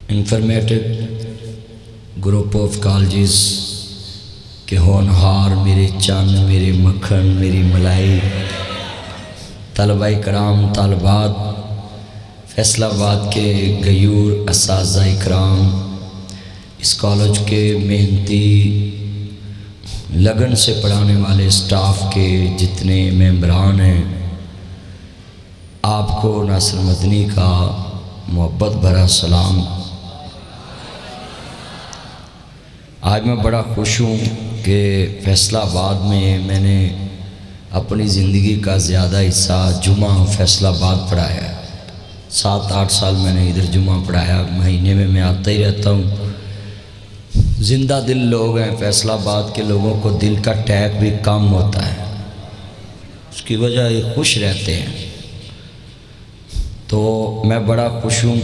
Informative group of colleges کے ہونہار میرے چاند میرے مکھن میری ملائی طلبہ کرام طالبات فیصل آباد کے غیور اساتذہ اکرام اس کالج کے محنتی لگن سے پڑھانے والے سٹاف کے جتنے ممبران ہیں، آپ کو ناصر مدنی کا محبت بھرا سلام۔ آج میں بڑا خوش ہوں کہ فیصل آباد میں نے اپنی زندگی کا زیادہ حصہ جمعہ فیصل آباد پڑھایا ہے۔ 7-8 سال میں نے ادھر جمعہ پڑھایا، مہینے میں آتا ہی رہتا ہوں۔ زندہ دل لوگ ہیں، فیصل آباد کے لوگوں کو دل کا ٹیک بھی کم ہوتا ہے، اس کی وجہ یہ خوش رہتے ہیں۔ تو میں بڑا خوش ہوں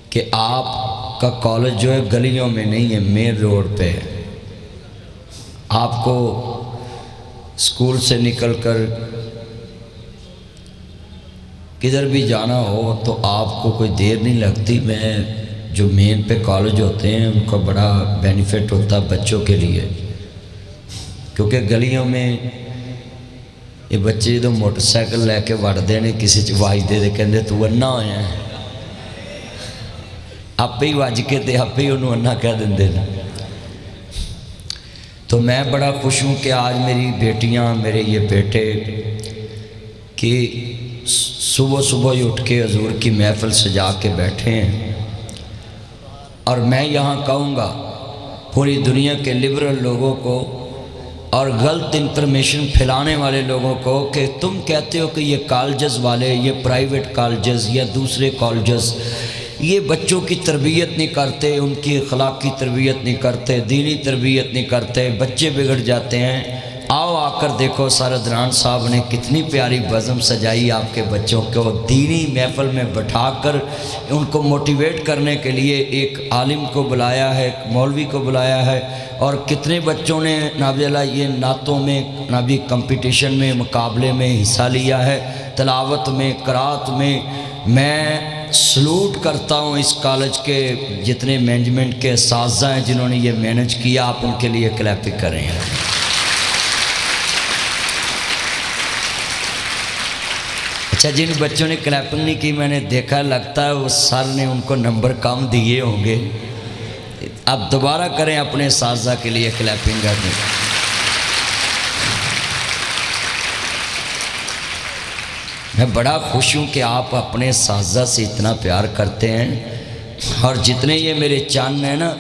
کہ آپ کا کالج جو ہے گلیوں میں نہیں ہے، مین روڈ پہ ہے۔ آپ کو اسکول سے نکل کر کدھر بھی جانا ہو تو آپ کو کوئی دیر نہیں لگتی۔ میں جو مین پہ کالج ہوتے ہیں ان کا بڑا بینیفٹ ہوتا ہے بچوں کے لیے، کیونکہ گلیوں میں یہ بچے جدو موٹر سائیکل لے کے وڑتے ہیں کسی چواج دے کہتے تو انا ہویا ہے، آپ ہی وج کے تے آپ ہی انہوں انا کہہ دیں۔ تو میں بڑا خوش ہوں کہ آج میری بیٹیاں میرے یہ بیٹے کہ صبح ہی اٹھ کے حضور کی محفل سجا کے بیٹھے ہیں، اور میں یہاں کہوں گا پوری دنیا کے لبرل لوگوں کو اور غلط انفارمیشن پھیلانے والے لوگوں کو کہ تم کہتے ہو کہ یہ کالجز والے، یہ پرائیویٹ کالجز یا دوسرے کالجز یہ بچوں کی تربیت نہیں کرتے، ان کی اخلاق کی تربیت نہیں کرتے، دینی تربیت نہیں کرتے، بچے بگڑ جاتے ہیں۔ آؤ آ کر دیکھو سر عدنان صاحب نے کتنی پیاری بزم سجائی آپ کے بچوں کو دینی محفل میں بٹھا کر ان کو موٹیویٹ کرنے کے لیے ایک عالم کو بلایا ہے، ایک مولوی کو بلایا ہے، اور کتنے بچوں نے نابیلا یہ نعتوں میں نابی کمپٹیشن میں مقابلے میں حصہ لیا ہے، تلاوت میں قرات میں۔ میں سلوٹ کرتا ہوں اس کالج کے جتنے مینجمنٹ کے اساتذہ ہیں جنہوں نے یہ مینج کیا، آپ ان کے لیے کلیپنگ کریں۔ اچھا، جن بچوں نے کلیپنگ نہیں کی میں نے دیکھا، لگتا ہے وہ سر نے ان کو نمبر کم دیے ہوں گے۔ اب دوبارہ کریں اپنے اساتذہ کے لیے کلیپنگ کریں۔ میں بڑا خوش ہوں کہ آپ اپنے اساتذہ سے اتنا پیار کرتے ہیں، اور جتنے یہ میرے چاند ہیں نا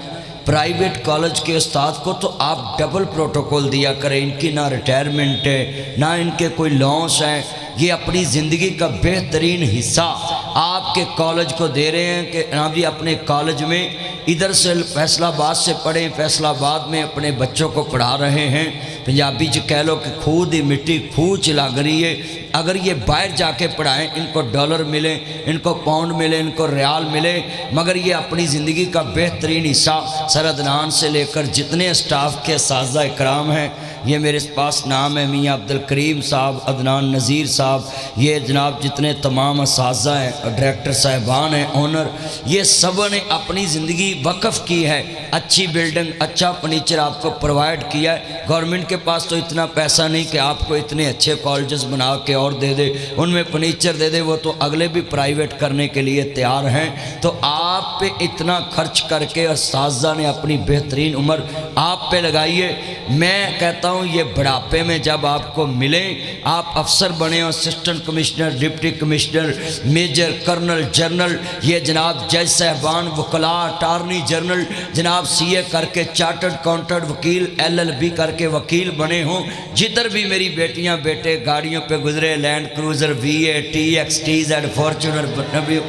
پرائیویٹ کالج کے استاد کو تو آپ ڈبل پروٹوکول دیا کریں۔ ان کی نہ ریٹائرمنٹ ہے نہ ان کے کوئی لانس ہیں، یہ اپنی زندگی کا بہترین حصہ آپ کے کالج کو دے رہے ہیں کہ آپ بھی اپنے کالج میں ادھر سے فیصل آباد سے پڑھیں، فیصل آباد میں اپنے بچوں کو پڑھا رہے ہیں۔ پنجابی جو کہہ لو کہ خود ہی مٹی کھوچ لگ رہی ہے۔ اگر یہ باہر جا کے پڑھائیں، ان کو ڈالر ملے، ان کو پاؤنڈ ملے، ان کو ریال ملے، مگر یہ اپنی زندگی کا بہترین حصہ سر عدنان سے لے کر جتنے اسٹاف کے اساتذہ اکرام ہیں، یہ میرے پاس نام ہے میاں عبدالکریم صاحب، عدنان نذیر صاحب، یہ جناب جتنے تمام اساتذہ ہیں، ڈائریکٹر صاحبان ہیں، اونر، یہ سب نے اپنی زندگی وقف کی ہے۔ اچھی بلڈنگ، اچھا فرنیچر آپ کو پرووائڈ کیا ہے۔ گورنمنٹ کے پاس تو اتنا پیسہ نہیں کہ آپ کو اتنے اچھے کالجز بنا کے اور دے دے، ان میں فرنیچر دے دے، وہ تو اگلے بھی پرائیویٹ کرنے کے لیے تیار ہیں۔ تو آپ پہ اتنا خرچ کر کے اساتذہ نے اپنی بہترین عمر آپ پہ لگائیے۔ میں کہتا ہوں یہ بڑھاپے میں جب آپ کو ملیں، آپ افسر بنے، assistant commissioner, deputy commissioner, major, colonel, general, یہ جناب جج صاحبان، وکلاء، اٹارنی جنرل، جناب سی اے کر کے چارٹرڈ اکاؤنٹنٹ، وکیل LLB کر کے وکیل بنے ہوں، جدھر بھی میری بیٹیاں بیٹے گاڑیوں پہ گزرے، land cruiser, VA، TX، TZ، Fortuner,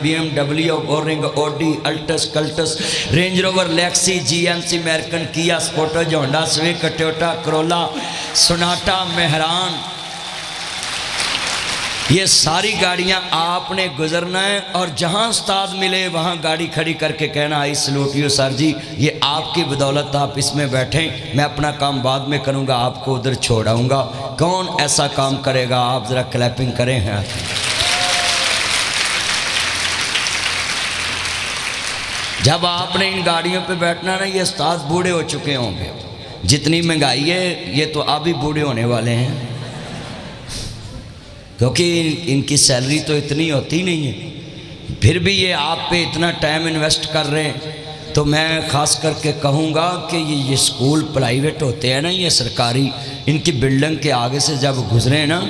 BMW، بورنگ، Audi, Altis, Cultus, Range Rover, Lexus, GMC، American, Kia, Sportage, Honda Civic, Toyota Corolla, Sonata, Mehran, یہ ساری گاڑیاں آپ نے گزرنا ہے، اور جہاں استاد ملے وہاں گاڑی کھڑی کر کے کہنا آئی سلوٹ یو سر جی، یہ آپ کی بدولت آپ اس میں بیٹھیں، میں اپنا کام بعد میں کروں گا، آپ کو ادھر چھوڑاؤں گا۔ کون ایسا کام کرے گا؟ آپ ذرا کلیپنگ کریں ہیں۔ جب آپ نے ان گاڑیوں پہ بیٹھنا نا، یہ استاد بوڑھے ہو چکے ہوں گے، جتنی مہنگائی ہے یہ تو اب ہی بوڑھے ہونے والے ہیں، کیونکہ ان کی سیلری تو اتنی ہوتی نہیں ہے، پھر بھی یہ آپ پہ اتنا ٹائم انویسٹ کر رہے ہیں۔ تو میں خاص کر کے کہوں گا کہ یہ اسکول پرائیویٹ ہوتے ہیں نا، یہ سرکاری، ان کی بلڈنگ کے آگے سے جب گزرے نا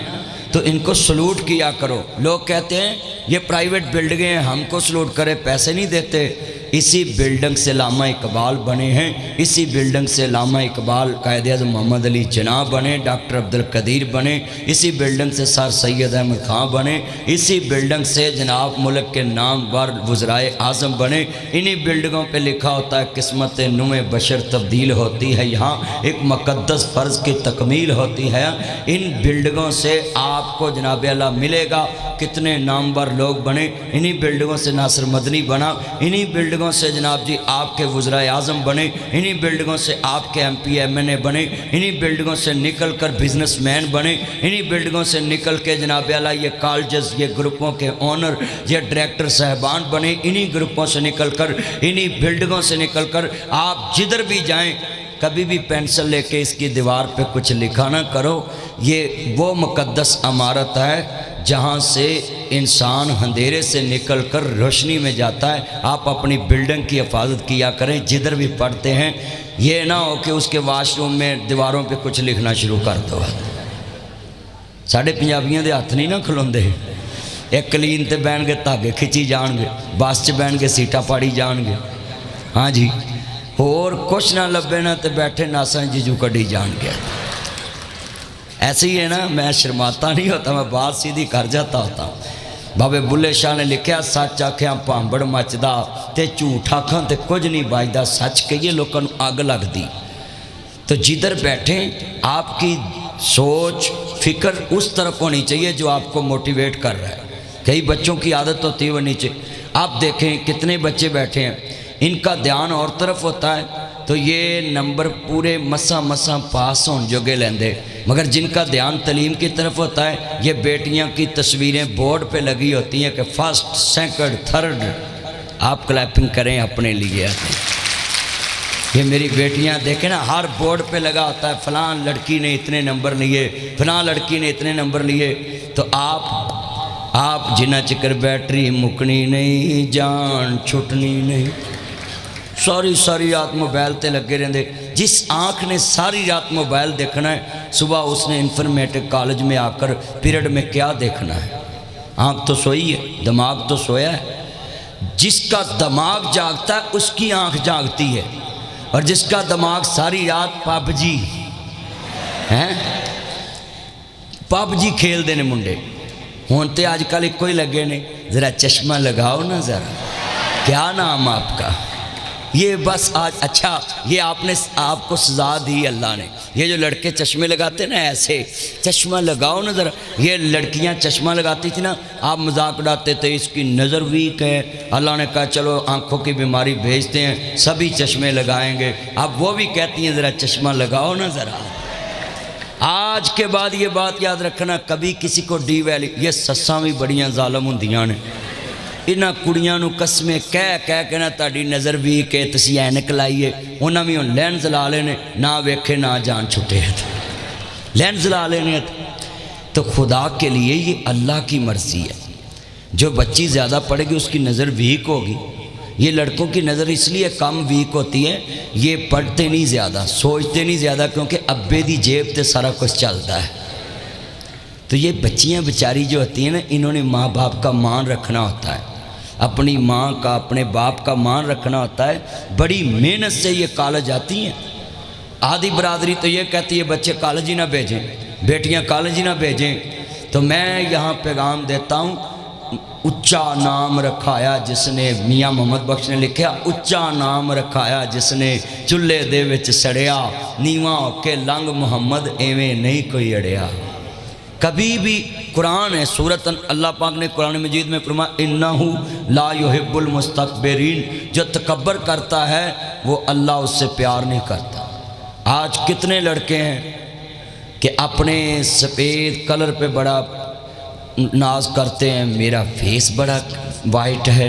تو ان کو سلوٹ کیا کرو۔ لوگ کہتے ہیں یہ پرائیویٹ بلڈنگیں ہیں، ہم کو سلوٹ کرے، پیسے نہیں دیتے۔ اسی بلڈنگ سے علامہ اقبال بنے ہیں، اسی بلڈنگ سے علامہ اقبال قائد اعظم محمد علی جناح بنے، ڈاکٹر عبدالقدیر بنے، اسی بلڈنگ سے سر سید احمد خان بنے، اسی بلڈنگ سے جناب ملک کے نامور وزرائے اعظم بنے۔ انہی بلڈنگوں پہ لکھا ہوتا ہے قسمت نوع بشر تبدیل ہوتی ہے، یہاں ایک مقدس فرض کی تکمیل ہوتی ہے۔ ان بلڈنگوں سے آپ کو جناب اللہ ملے گا۔ کتنے نامور لوگ بنے، انہی بلڈنگوں سے ناصر مدنی بنا، انہی بلڈنگوں سے جناب جی آپ کے وزرائے اعظم بنے، انہی بلڈنگوں سے آپ کے MP MNA بنے، انہی بلڈنگوں سے نکل کر بزنس مین بنے، انہی بلڈنگوں سے نکل کے جناب اعلیٰ یہ کالجز، یہ گروپوں کے اونر، یہ ڈائریکٹر صاحبان بنے، انہی گروپوں سے نکل کر، انہی بلڈنگوں سے نکل کر آپ جدھر بھی جائیں کبھی بھی پینسل لے کے اس کی دیوار پہ کچھ لکھا نہ کرو۔ یہ وہ مقدس عمارت ہے جہاں سے انسان اندھیرے سے نکل کر روشنی میں جاتا ہے۔ آپ اپنی بلڈنگ کی حفاظت کیا کریں جدھر بھی پڑھتے ہیں، یہ نہ ہو کہ اس کے واش روم میں دیواروں پہ کچھ لکھنا شروع کر دو۔ ساڑھے پنجابیاں دے ہاتھ نہیں نہ کھلوندے، ایک کلین تے بہن گے تاگے کھچی جان گے، باس چ بہن گے سیٹا پاڑی جان گے، ہاں جی، اور کچھ نہ لبے نہ تے بیٹھے ناساں جیجو کڈی جان گیا۔ ایسے ہی ہے نا، میں شرماتا نہیں ہوتا، میں بات سیدھی کر جاتا ہوتا۔ بابے بلے شاہ نے لکھیا سچ آکھیاں پامبڑ مچدا تے جھوٹ آکھاں تے کچھ نہیں بجدا، سچ کہیے لوکاں نوں اگ لگدی۔ تو جدھر بیٹھیں آپ کی سوچ فکر اس طرف ہونی چاہیے جو آپ کو موٹیویٹ کر رہا ہے۔ کئی بچوں کی عادت ہوتی ہے وہ نیچے، آپ دیکھیں کتنے بچے بیٹھے ہیں، ان کا دھیان اور طرف ہوتا ہے تو یہ نمبر پورے مساں پاس ہون جوگے لیندے، مگر جن کا دھیان تعلیم کی طرف ہوتا ہے یہ بیٹیاں کی تصویریں بورڈ پہ لگی ہوتی ہیں کہ فرسٹ سیکنڈ تھرڈ، آپ کلیپنگ کریں اپنے لیے۔ یہ میری بیٹیاں دیکھیں نا، ہر بورڈ پہ لگا ہوتا ہے فلاں لڑکی نے اتنے نمبر لیے، فلاں لڑکی نے اتنے نمبر لیے۔ تو آپ جنہ چکر بیٹری مکنی نہیں، جان چھٹنی نہیں، ساری رات موبائل تے لگے رہندے۔ جس آنکھ نے ساری رات موبائل دیکھنا ہے، صبح اس نے انفارمیٹک کالج میں آ کر پیریڈ میں کیا دیکھنا ہے؟ آنکھ تو سوئی ہے، دماغ تو سویا ہے۔ جس کا دماغ جاگتا ہے اس کی آنکھ جاگتی ہے، اور جس کا دماغ ساری رات پب جی کھیل دینے منڈے ہونتے آج کل ایک کوئی لگے نے، ذرا چشمہ لگاؤ نا ذرا، کیا نام آپ کا؟ یہ بس آج اچھا یہ آپ کو سزا دی اللہ نے۔ یہ جو لڑکے چشمے لگاتے نا ایسے، چشمہ لگاؤ نا ذرا، یہ لڑکیاں چشمہ لگاتی تھی نا، آپ مذاق اڑاتے تھے اس کی نظر ویک ہے، اللہ نے کہا چلو آنکھوں کی بیماری بھیجتے ہیں، سبھی چشمے لگائیں گے۔ اب وہ بھی کہتی ہیں ذرا چشمہ لگاؤ نا ذرا۔ آج کے بعد یہ بات یاد رکھنا، کبھی کسی کو ڈی ویلی، یہ سساں بھی بڑیاں ظالم ہوندیاں نے، انہاں کڑیاں نو قسمیں کہہ کے نا تاڑی نظر بھی کہ تسی اینک لائیے، انہاں بھی لینز لا لینے، نہ ویکھے نہ جان چھٹے، لینز لا لینے۔ تو خدا کے لیے یہ اللہ کی مرضی ہے، جو بچی زیادہ پڑھے گی اس کی نظر ویک ہوگی۔ یہ لڑکوں کی نظر اس لیے کم ویک ہوتی ہے، یہ پڑھتے نہیں زیادہ، سوچتے نہیں زیادہ، کیونکہ ابے دی جیب تے سارا کچھ چلتا ہے۔ تو یہ بچیاں بیچاری جو ہوتی ہیں نا، انہوں نے ماں باپ کا مان رکھنا ہوتا ہے، اپنی ماں کا اپنے باپ کا مان رکھنا ہوتا ہے۔ بڑی محنت سے یہ کالج آتی ہیں۔ آدھی برادری تو یہ کہتی ہے بچے کالج ہی نہ بھیجیں، بیٹیاں کالج ہی نہ بھیجیں۔ تو میں یہاں پیغام دیتا ہوں، اچا نام رکھایا جس نے، میاں محمد بخش نے لکھا، اچا نام رکھایا جس نے چلے دے وچ سڑیا، نیواں ہو کے لنگ محمد ایویں نہیں کوئی اڑیا۔ کبھی بھی قرآن ہے سورۃ اللہ پاک نے قرآن مجید میں فرمایا انہو لا یحب المستکبرین، جو تکبر کرتا ہے وہ اللہ اس سے پیار نہیں کرتا۔ آج کتنے لڑکے ہیں کہ اپنے سفید کلر پہ بڑا ناز کرتے ہیں، میرا فیس بڑا وائٹ ہے،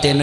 3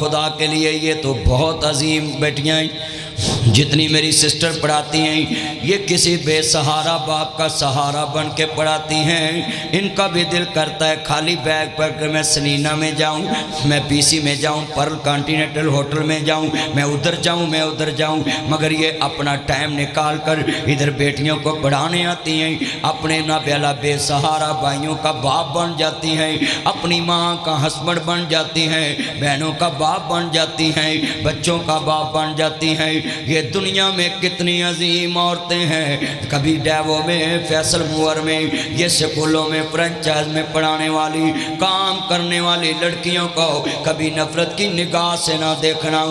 خدا کے لیے، یہ تو بہت عظیم بیٹیاں ہیں جتنی میری سسٹر پڑھاتی ہیں، یہ کسی بے سہارا باپ کا سہارا بن کے پڑھاتی ہیں۔ ان کا بھی دل کرتا ہے خالی بیگ پر کہ میں سنینا میں جاؤں، میں پی سی میں جاؤں، پرل کانٹیننٹل ہوٹل میں جاؤں، میں ادھر جاؤں، میں ادھر جاؤں، مگر یہ اپنا ٹائم نکال کر ادھر بیٹیوں کو پڑھانے آتی ہیں، اپنے نابینا بے سہارا بھائیوں کا باپ بن جاتی ہیں، اپنی ماں کا ہسبینڈ بن جاتی ہیں، بہنوں کا باپ بن جاتی ہیں، بچوں کا باپ بن جاتی ہیں۔ یہ دنیا میں کتنی عظیم عورتیں ہیں، کبھی ڈیوو میں، فیصل موور میں، یہ سکولوں میں فرنچائز میں پڑھانے والی، کام کرنے والی لڑکیوں کو کبھی نفرت کی نگاہ سے نہ دیکھنا۔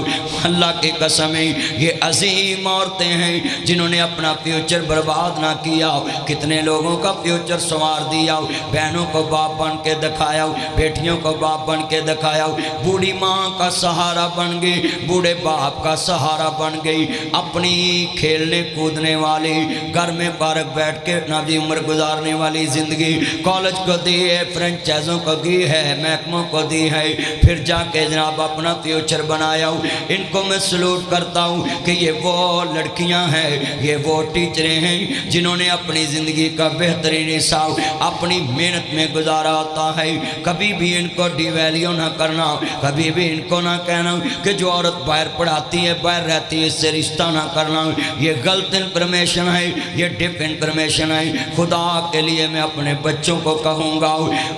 اللہ کی قسم ہے یہ عظیم عورتیں ہیں جنہوں نے اپنا فیوچر برباد نہ کیا، کتنے لوگوں کا فیوچر سنوار دیا، بہنوں کو باپ بن کے دکھایا، بیٹیوں کو باپ بن کے دکھایا، بوڑھی ماں کا سہارا بن گئی، بوڑھے باپ کا سہارا بن گئی، اپنی کھیلنے کودنے والی، گھر میں پارک بیٹھ کے نابی عمر گزارنے والی زندگی کالج کو دی ہے، فرنچائزوں کو دی ہے، محکموں کو دی ہے، پھر جا کے جناب اپنا فیوچر بنایا۔ ان کو میں سلوٹ کرتا ہوں کہ یہ وہ لڑکیاں ہیں، یہ وہ ٹیچریں ہیں جنہوں نے اپنی زندگی کا بہترین حصہ اپنی محنت میں گزارا ہوتا ہے۔ کبھی بھی ان کو ڈی ویلیو نہ کرنا، کبھی بھی ان کو نہ کہنا کہ جو عورت باہر پڑھاتی ہے، باہر رہتی ہے، اس سے رشتہ نہ کرنا، یہ غلط انفارمیشن ہے، یہ ڈپ انفارمیشن ہے۔ خدا کے لیے میں اپنے بچوں کو کہوں گا،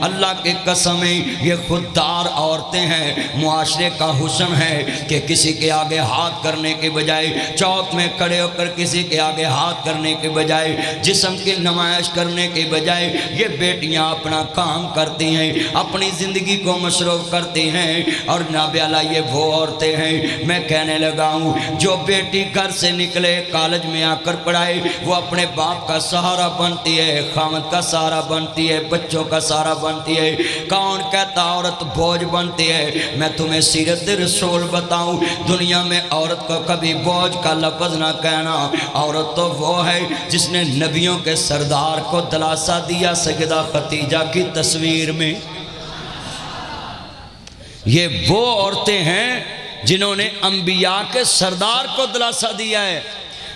اللہ کی قسم ہے یہ خوددار عورتیں ہیں، معاشرے کا حسن ہے کہ کسی کے آگے ہاتھ کرنے کے بجائے، چوک میں کھڑے ہو کر کسی کے آگے ہاتھ کرنے کے بجائے، جسم کی نمائش کرنے کے بجائے، یہ بیٹیاں اپنا کام کرتی ہیں، اپنی زندگی کو مصروف کرتی ہیں۔ اور جناب اعلیٰ یہ وہ عورتیں ہیں، میں کہنے لگا ہوں جو بیٹی گھر سے نکلے کالج میں آ کر پڑھائے، وہ اپنے باپ کا سہارا بنتی ہے، خامد کا سہارا بنتی ہے، بچوں کا سہارا بنتی ہے۔ کون کہتا عورت بوجھ بنتی ہے؟ میں تمہیں سیرت رسول بتاؤں، دنیا میں عورت کو کبھی بوجھ کا لفظ نہ کہنا۔ عورت تو وہ ہے جس نے نبیوں کے سردار کو دلاسا دیا سیدہ خدیجہ کی تصویر میں۔ یہ وہ عورتیں ہیں جنہوں نے انبیاء کے سردار کو دلاسا دیا ہے،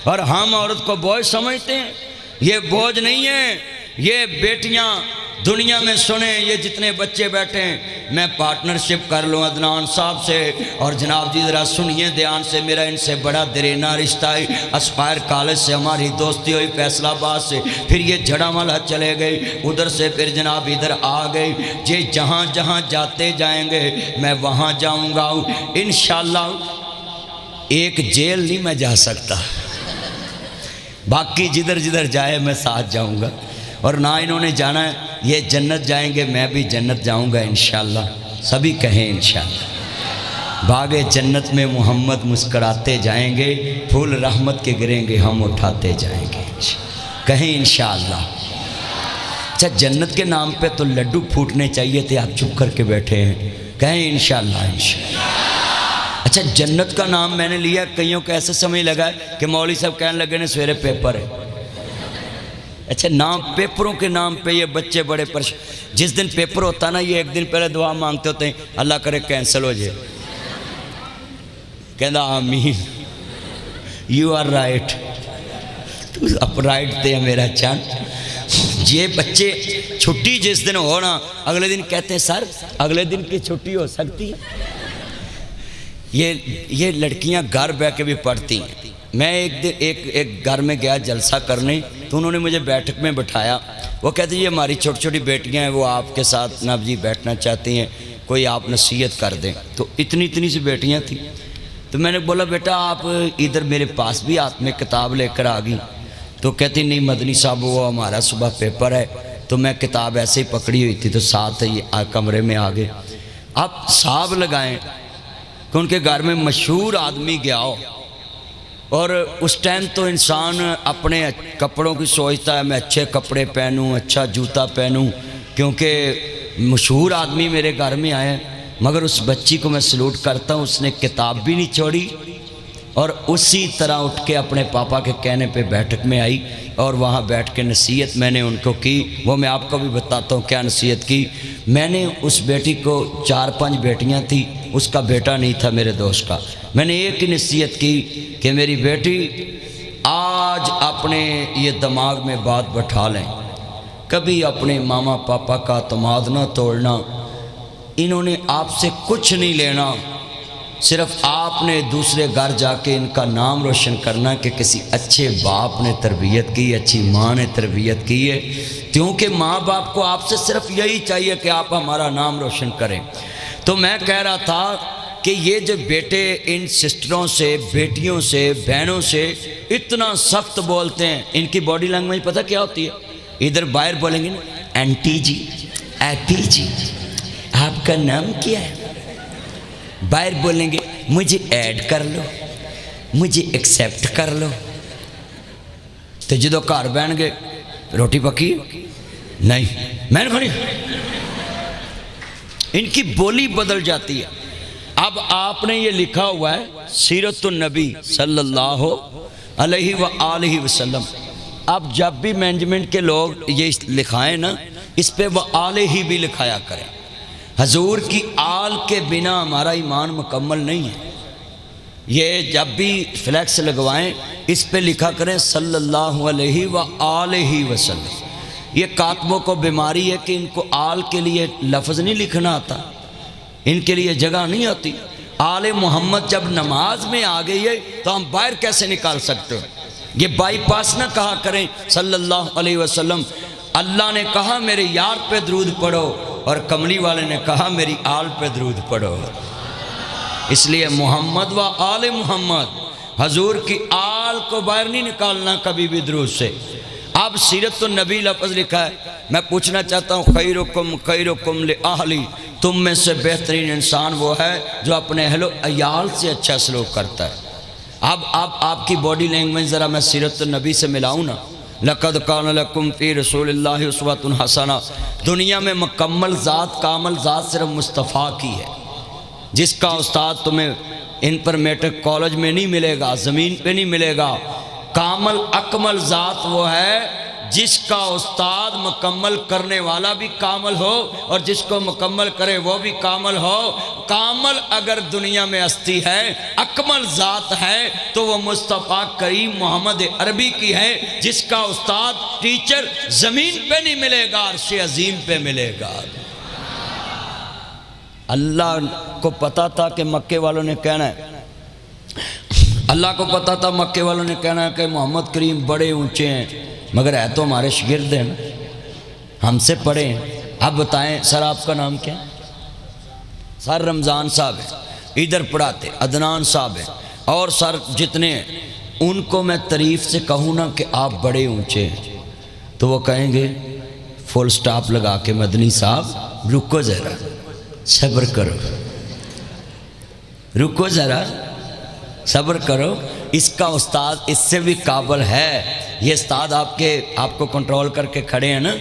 اور ہم عورت کو بوجھ سمجھتے ہیں۔ یہ بوجھ نہیں ہے، یہ بیٹیاں دنیا میں سنیں، یہ جتنے بچے بیٹھے ہیں، میں پارٹنرشپ کر لوں عدنان صاحب سے، اور جناب جی ذرا سنیے دھیان سے، میرا ان سے بڑا دیرینہ رشتہ ہے، اسپائر کالج سے ہماری دوستی ہوئی، فیصل آباد سے، پھر یہ جھڑا ملہ چلے گئے، ادھر سے پھر جناب ادھر آ گئے، یہ جہاں جہاں جاتے جائیں گے میں وہاں جاؤں گا۔ انشاءاللہ ایک جیل نہیں میں جا سکتا، باقی جدھر جدھر جائے میں ساتھ جاؤں گا، اور نہ انہوں نے جانا ہے، یہ جنت جائیں گے میں بھی جنت جاؤں گا انشاءاللہ، سبھی کہیں انشاءاللہ۔ باغ جنت میں محمد مسکراتے جائیں گے، پھول رحمت کے گریں گے ہم اٹھاتے جائیں گے، کہیں انشاءاللہ۔ اچھا جنت کے نام پہ تو لڈو پھوٹنے چاہیے تھے، آپ چپ کر کے بیٹھے ہیں، کہیں انشاءاللہ انشاءاللہ۔ اچھا جنت کا نام میں نے لیا، کئیوں کو ایسے سمجھ لگا کہ مولوی صاحب کہنے لگے نے سویرے پیپر ہے۔ اچھا نام پیپروں کے نام پہ یہ بچے بڑے جس دن پیپر ہوتا نا، یہ ایک دن پہلے دعا مانگتے ہوتے ہیں اللہ کرے کینسل ہو جائے، کہنا آمین، یو آر رائٹ، تو اب رائٹ تے میرا چاند۔ یہ بچے چھٹی جس دن ہونا اگلے دن کہتے ہیں سر اگلے دن کی چھٹی ہو سکتی ہے۔ یہ لڑکیاں گھر بیٹھ کے بھی پڑھتی ہیں۔ میں ایک گھر میں گیا جلسہ کرنے، تو انہوں نے مجھے بیٹھک میں بٹھایا، وہ کہتے ہیں یہ ہماری چھوٹی چھوٹی بیٹیاں ہیں، وہ آپ کے ساتھ ناب جی بیٹھنا چاہتی ہیں، کوئی آپ نصیحت کر دیں۔ تو اتنی سی بیٹیاں تھیں، تو میں نے بولا بیٹا آپ ادھر میرے پاس بھی ہاتھ میں کتاب لے کر آ گئی، تو کہتی نہیں مدنی صاحب وہ ہمارا صبح پیپر ہے، تو میں کتاب ایسے ہی پکڑی ہوئی تھی تو ساتھ ہی کمرے میں آ گئے۔ آپ حساب لگائیں کہ ان کے گھر میں مشہور آدمی گیا ہو، اور اس ٹائم تو انسان اپنے کپڑوں کی سوچتا ہے میں اچھے کپڑے پہنوں، اچھا جوتا پہنوں، کیونکہ مشہور آدمی میرے گھر میں آئے، مگر اس بچی کو میں سلوٹ کرتا ہوں، اس نے کتاب بھی نہیں چھوڑی اور اسی طرح اٹھ کے اپنے پاپا کے کہنے پہ بیٹھک میں آئی اور وہاں بیٹھ کے نصیحت میں نے ان کو کی. وہ میں آپ کو بھی بتاتا ہوں کیا نصیحت کی. میں نے اس بیٹی کو 4-5 بیٹیاں تھیں، اس کا بیٹا نہیں تھا میرے دوست کا. میں نے ایک ہی نصیحت کی کہ میری بیٹی آج اپنے یہ دماغ میں بات بٹھا لیں، کبھی اپنے ماما پاپا کا اعتماد نہ توڑنا. انہوں نے آپ سے کچھ نہیں لینا، صرف آپ نے دوسرے گھر جا کے ان کا نام روشن کرنا کہ کسی اچھے باپ نے تربیت کی، اچھی ماں نے تربیت کی ہے. کیونکہ ماں باپ کو آپ سے صرف یہی چاہیے کہ آپ ہمارا نام روشن کریں. تو میں کہہ رہا تھا کہ یہ جو بیٹے ان سسٹروں سے، بیٹیوں سے، بہنوں سے اتنا سخت بولتے ہیں، ان کی باڈی لینگویج پتہ کیا ہوتی ہے؟ ادھر باہر بولیں گے نا آنٹی جی، ایپی جی، آپ کا نام کیا ہے؟ باہر بولیں گے مجھے ایڈ کر لو، مجھے ایکسیپٹ کر لو. تو جدو گھر بہن گے روٹی پکی نہیں میں نے کھانی، ان کی بولی بدل جاتی ہے. اب آپ نے یہ لکھا ہوا ہے سیرت النبی صلی اللہ علیہ وآلہ وسلم. اب جب بھی مینجمنٹ کے لوگ یہ لکھائیں نا، اس پہ وآلہ بھی لکھایا کریں. حضور کی آل کے بنا ہمارا ایمان مکمل نہیں ہے. یہ جب بھی فلیکس لگوائیں اس پہ لکھا کریں صلی اللہ علیہ وآلہ وسلم. یہ کاتبوں کو بیماری ہے کہ ان کو آل کے لیے لفظ نہیں لکھنا آتا، ان کے لیے جگہ نہیں ہوتی. آل محمد جب نماز میں آ گئی ہے تو ہم باہر کیسے نکال سکتے ہیں؟ یہ بائی پاس نہ کہا کریں صلی اللہ علیہ وسلم. اللہ نے کہا میرے یار پہ درود پڑھو، اور کملی والے نے کہا میری آل پہ درود پڑھو. اس لیے محمد و آل محمد، حضور کی آل کو باہر نہیں نکالنا کبھی بھی درود سے. اب سیرت النبی لفظ لکھا ہے. میں پوچھنا چاہتا ہوں خیرکم خیرکم لأہلی، تم میں سے بہترین انسان وہ ہے جو اپنے اہل و عیال سے اچھا سلوک کرتا ہے. اب آپ کی باڈی لینگویج ذرا میں سیرت النبی سے ملاؤں نا. لقد کان لکم فی رسول اللہ اسوۃ حسنہ. دنیا میں مکمل ذات، کامل ذات صرف مصطفیٰ کی ہے، جس کا استاد تمہیں انفرمیٹک کالج میں نہیں ملے گا، زمین پہ نہیں ملے گا. کامل اکمل ذات وہ ہے جس کا استاد مکمل کرنے والا بھی کامل ہو اور جس کو مکمل کرے وہ بھی کامل ہو. کامل اگر دنیا میں ہستی ہے، اکمل ذات ہے تو وہ مصطفیٰ کریم محمد عربی کی ہے، جس کا استاد ٹیچر زمین پہ نہیں ملے گا، عرش عظیم پہ ملے گا. اللہ کو پتا تھا کہ مکے والوں نے کہنا ہے، اللہ کو پتا تھا مکے والوں نے کہنا ہے کہ محمد کریم بڑے اونچے ہیں، مگر ہے تو ہمارے شاگرد ہیں نا، ہم سے پڑھے ہیں. اب بتائیں سر آپ کا نام کیا؟ سر رمضان صاحب ہیں، ادھر پڑھاتے عدنان صاحب ہیں، اور سر جتنے ہیں ان کو میں تعریف سے کہوں نا کہ آپ بڑے اونچے ہیں تو وہ کہیں گے فل سٹاپ لگا کے مدنی صاحب رکو ذرا، صبر کرو، رکو ذرا صبر کرو. اس کا استاد اس سے بھی قابل ہے. یہ استاد آپ کو کنٹرول کر کے کھڑے ہیں نا.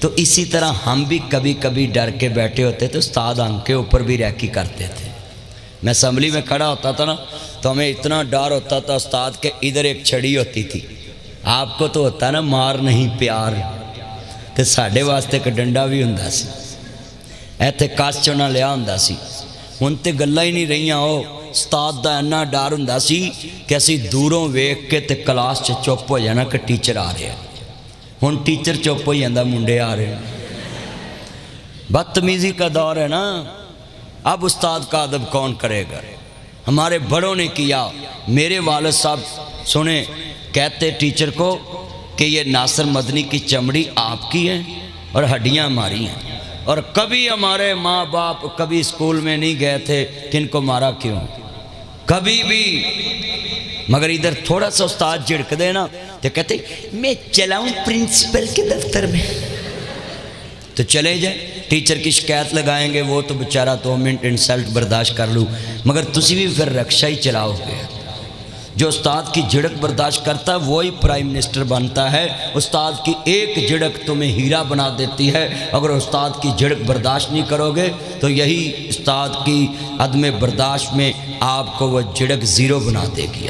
تو اسی طرح ہم بھی کبھی کبھی ڈر کے بیٹھے ہوتے تھے، استاد ہم کے اوپر بھی ریکی کرتے تھے. میں اسمبلی میں کھڑا ہوتا تھا نا تو ہمیں اتنا ڈر ہوتا تھا استاد کے ادھر ایک چھڑی ہوتی تھی. آپ کو تو ہوتا نا مار نہیں پیار، تو ساڈے واسطے ایک ڈنڈا بھی ہوندا سی، ایتھے کس چونا لیا ہوندا سی. ہن تے گلاں ہی نہیں رہیاں. او استاد دا اینا ڈر ہوندا سی کہ اسی دوروں ویکھ کے تے کلاس چ چپ ہو جانا کہ ٹیچر آ رہے ہیں. ہن ٹیچر چپ ہو جاندا، منڈے آ رہے ہیں. بدتمیزی کا دور ہے نا. اب استاد کا ادب کون کرے گا؟ ہمارے بڑوں نے کیا. میرے والد صاحب سنیں کہتے ٹیچر کو کہ یہ ناصر مدنی کی چمڑی آپ کی ہے اور ہڈیاں ہماری ہیں، اور کبھی ہمارے ماں باپ کبھی اسکول میں نہیں گئے تھے کہ ان کو مارا کیوں، کبھی بھی. مگر ادھر تھوڑا سا استاد جھڑک دے نا تو کہتے میں چلاؤں پرنسپل کے دفتر میں، تو چلے جائیں. ٹیچر کی شکایت لگائیں گے، وہ تو بیچارہ 2 منٹ انسلٹ برداشت کر لوں، مگر تسی بھی پھر رکشہ ہی چلاؤ گے. جو استاد کی جھڑک برداشت کرتا ہے وہی پرائم منسٹر بنتا ہے۔ استاد کی ایک جھڑک تمہیں ہیرا بنا دیتی ہے، اگر استاد کی جھڑک برداشت نہیں کرو گے تو یہی استاد کی عدم برداشت میں آپ کو وہ جھڑک زیرو بنا دے گی۔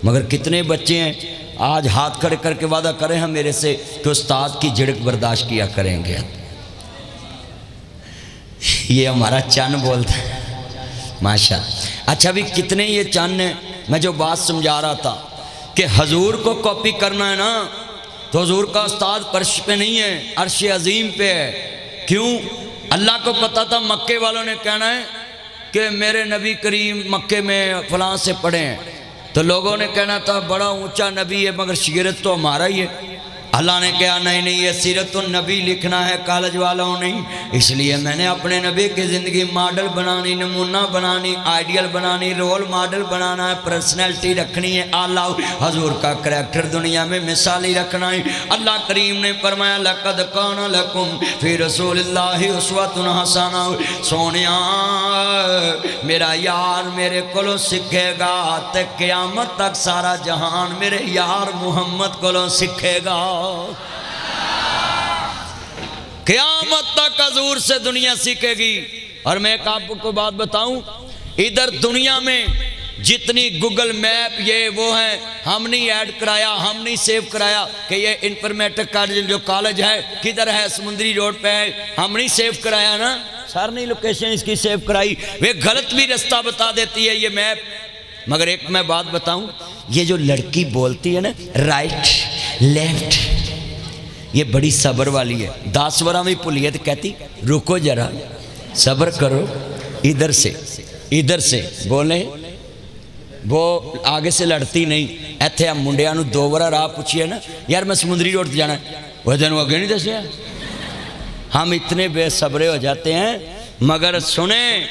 مگر کتنے بچے ہیں آج ہاتھ کھڑے کر کے وعدہ کریں ہم میرے سے کہ استاد کی جھڑک برداشت کیا کریں گے۔ یہ ہمارا چن بولتا ہے ماشاءاللہ۔ اچھا بھی کتنے یہ چن ہیں، میں جو بات سمجھا رہا تھا کہ حضور کو کاپی کرنا ہے نا تو حضور کا استاد فرش پہ نہیں ہے، عرش عظیم پہ ہے۔ کیوں؟ اللہ کو پتا تھا مکے والوں نے کہنا ہے کہ میرے نبی کریم مکے میں فلاں سے پڑھے ہیں، تو لوگوں نے کہنا تھا بڑا اونچا نبی ہے مگر سیرت تو ہمارا ہی ہے۔ اللہ نے کہا نہیں نہیں، یہ سیرت النبی لکھنا ہے کالج والوں نہیں، اس لیے میں نے اپنے نبی کی زندگی ماڈل بنانی، نمونہ بنانی، آئیڈیل بنانی، رول ماڈل بنانا ہے، پرسنالٹی رکھنی ہے، اعلیٰ حضور کا کریکٹر دنیا میں مثالی رکھنا ہے۔ اللہ کریم نے فرمایا لَقَدْ كَانَ لَكُمْ فِي رَسُولِ اللَّهِ أُسْوَةٌ حَسَنَةٌ، سونیا میرا یار میرے کولوں سکھے گا تے قیامت تک سارا جہان میرے یار محمد کولوں سکھے گا۔ قیامت تک حضور سے دنیا سیکھے گی۔ اور میں ایک آپ کو بات بتاؤں، ادھر دنیا میں جتنی گوگل میپ یہ وہ ہیں، ہم نہیں ایڈ کرایا، ہم نہیں سیو کرایا کہ یہ انفارمیٹک کا جو کالج ہے کدھر ہے، سمندری روڈ پہ ہے، ہم نہیں سیو کرایا نا، سر نہیں لوکیشن اس کی سیو کرائی، وہ غلط بھی رستہ بتا دیتی ہے یہ میپ۔ مگر ایک میں بات بتاؤں، یہ جو لڑکی بولتی ہے نا رائٹ لیفٹ، یہ بڑی صبر والی ہے۔ 10 ورہ میں پولیت کہتی رکو ذرا صبر کرو، ادھر سے بولیں، وہ آگے سے لڑتی نہیں۔ ایتھے ہم منڈیاں نو 2 ورہ راہ پوچھئے نا یار میں سمندری روڈ جانا ہے، وہ دنوں آگے نہیں دسیا۔ ہم اتنے بے صبرے ہو جاتے ہیں۔ مگر سنیں،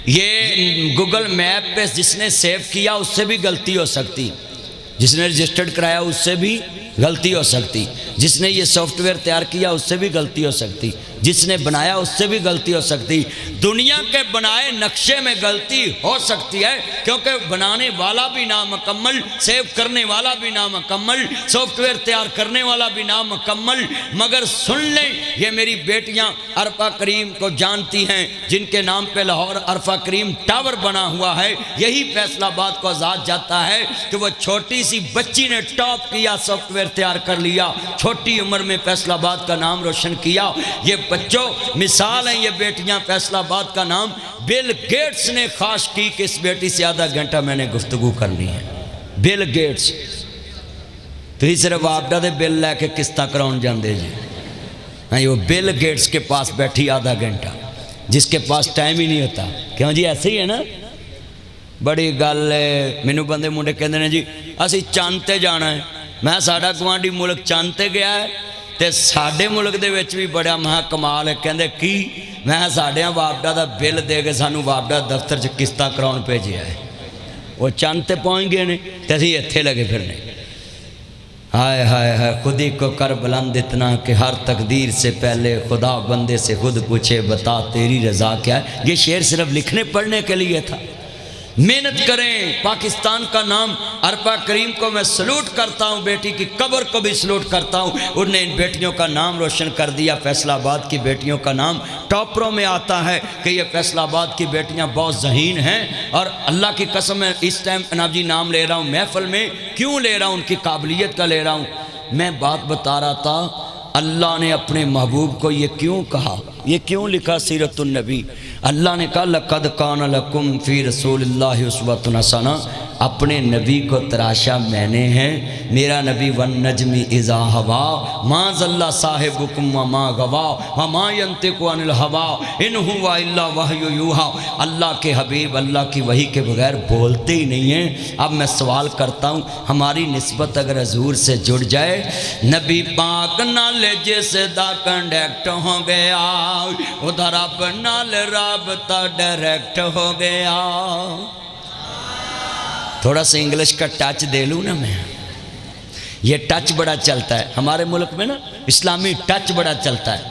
یہ گوگل میپ پہ جس نے سیو کیا اس سے بھی غلطی ہو سکتی، جس نے رجسٹرڈ کرایا اس سے بھی غلطی ہو سکتی، جس نے یہ سافٹ ویئر تیار کیا اس سے بھی غلطی ہو سکتی، جس نے بنایا اس سے بھی غلطی ہو سکتی۔ دنیا کے بنائے نقشے میں غلطی ہو سکتی ہے کیونکہ بنانے والا بھی نامکمل، سیو کرنے والا بھی نامکمل، سافٹ ویئر تیار کرنے والا بھی نامکمل۔ مگر سن لیں، یہ میری بیٹیاں عرفہ کریم کو جانتی ہیں جن کے نام پہ لاہور عرفہ کریم ٹاور بنا ہوا ہے۔ یہی فیصل آباد کو آزاد جاتا ہے کہ وہ چھوٹی سی بچی نے ٹاپ کیا، سافٹ ویئر تیار کر لیا، چھوٹی عمر میں فیصل آباد کا نام روشن کیا۔ یہ بچوں مثال ہیں، یہ بیٹیاں فیصل آباد کا نام بل گیٹس نے خواہش کی کہ اس بیٹی سے آدھا گھنٹہ میں نے گفتگو کرنی ہے۔ بل گیٹس تو ہی صرف آپڈا دے بل لے کے قسطاں کراؤن جاندے جی، وہ بل گیٹس کے پاس بیٹھی آدھا گھنٹہ، جس کے پاس ٹائم ہی نہیں ہوتا۔ کیوں جی ایسے ہی ہے نا، بڑی گل ہے۔ مینوں بندے منڈے کہندے نے جی اسی چاند تے جانا ہے، میں ساڈا گوانڈی ملک چاند تے گیا ہے تے ساڈے ملک دے وچ بھی بڑا مہا کمال ہے۔ کہندے کی؟ میں ساڈیاں وابڈا دا بل دے کے سانو وابڈا دفتر چ قسطاں کراؤن بھیجیا ہے، وہ چاند تے پہنچ گئے نے تے اسی ایتھے لگے پھرنے۔ ہائے ہائے ہائے، خودی کو کر بلند اتنا کہ ہر تقدیر سے پہلے خدا بندے سے خود پوچھے بتا تیری رضا کیا ہے۔ یہ شعر صرف لکھنے پڑھنے کے لیے تھا۔ محنت کریں، پاکستان کا نام عرفہ کریم کو میں سلوٹ کرتا ہوں، بیٹی کی قبر کو بھی سلوٹ کرتا ہوں، انہوں نے ان بیٹیوں کا نام روشن کر دیا۔ فیصل آباد کی بیٹیوں کا نام ٹاپروں میں آتا ہے کہ یہ فیصل آباد کی بیٹیاں بہت ذہین ہیں، اور اللہ کی قسم ہے اس ٹائم جناب جی نام لے رہا ہوں محفل میں، کیوں لے رہا ہوں؟ ان کی قابلیت کا لے رہا ہوں۔ میں بات بتا رہا تھا، اللہ نے اپنے محبوب کو یہ کیوں کہا، یہ کیوں لکھا سیرت النبی؟ اللہ نے کہا لَقَدْ كَانَ لَكُمْ فِي رَسُولِ اللَّهِ أُسْوَةٌ حَسَنَةٌ، اپنے نبی کو تراشا میں نے ہے، میرا نبی وَالنَّجْمِ إِذَا هَوَىٰ مَا ضَلَّ صَاحِبُكُمْ وَمَا غَوَىٰ وَمَا يَنطِقُ عَنِ الْهَوَىٰ إِنْ هُوَ إِلَّا وَحْيٌ يُوحَىٰ۔ اللہ کے حبیب اللہ کی وحی کے بغیر بولتے ہی نہیں ہیں۔ اب میں سوال کرتا ہوں، ہماری نسبت اگر حضور سے جڑ جائے، نبی پاک نال جس دا کنڈیکٹ ہو گیا ادھر اب نال رابطہ ڈائریکٹ ہو گیا۔ تھوڑا سا انگلش کا ٹچ دے لوں نا میں، یہ ٹچ بڑا چلتا ہے ہمارے ملک میں نا، اسلامی ٹچ بڑا چلتا ہے۔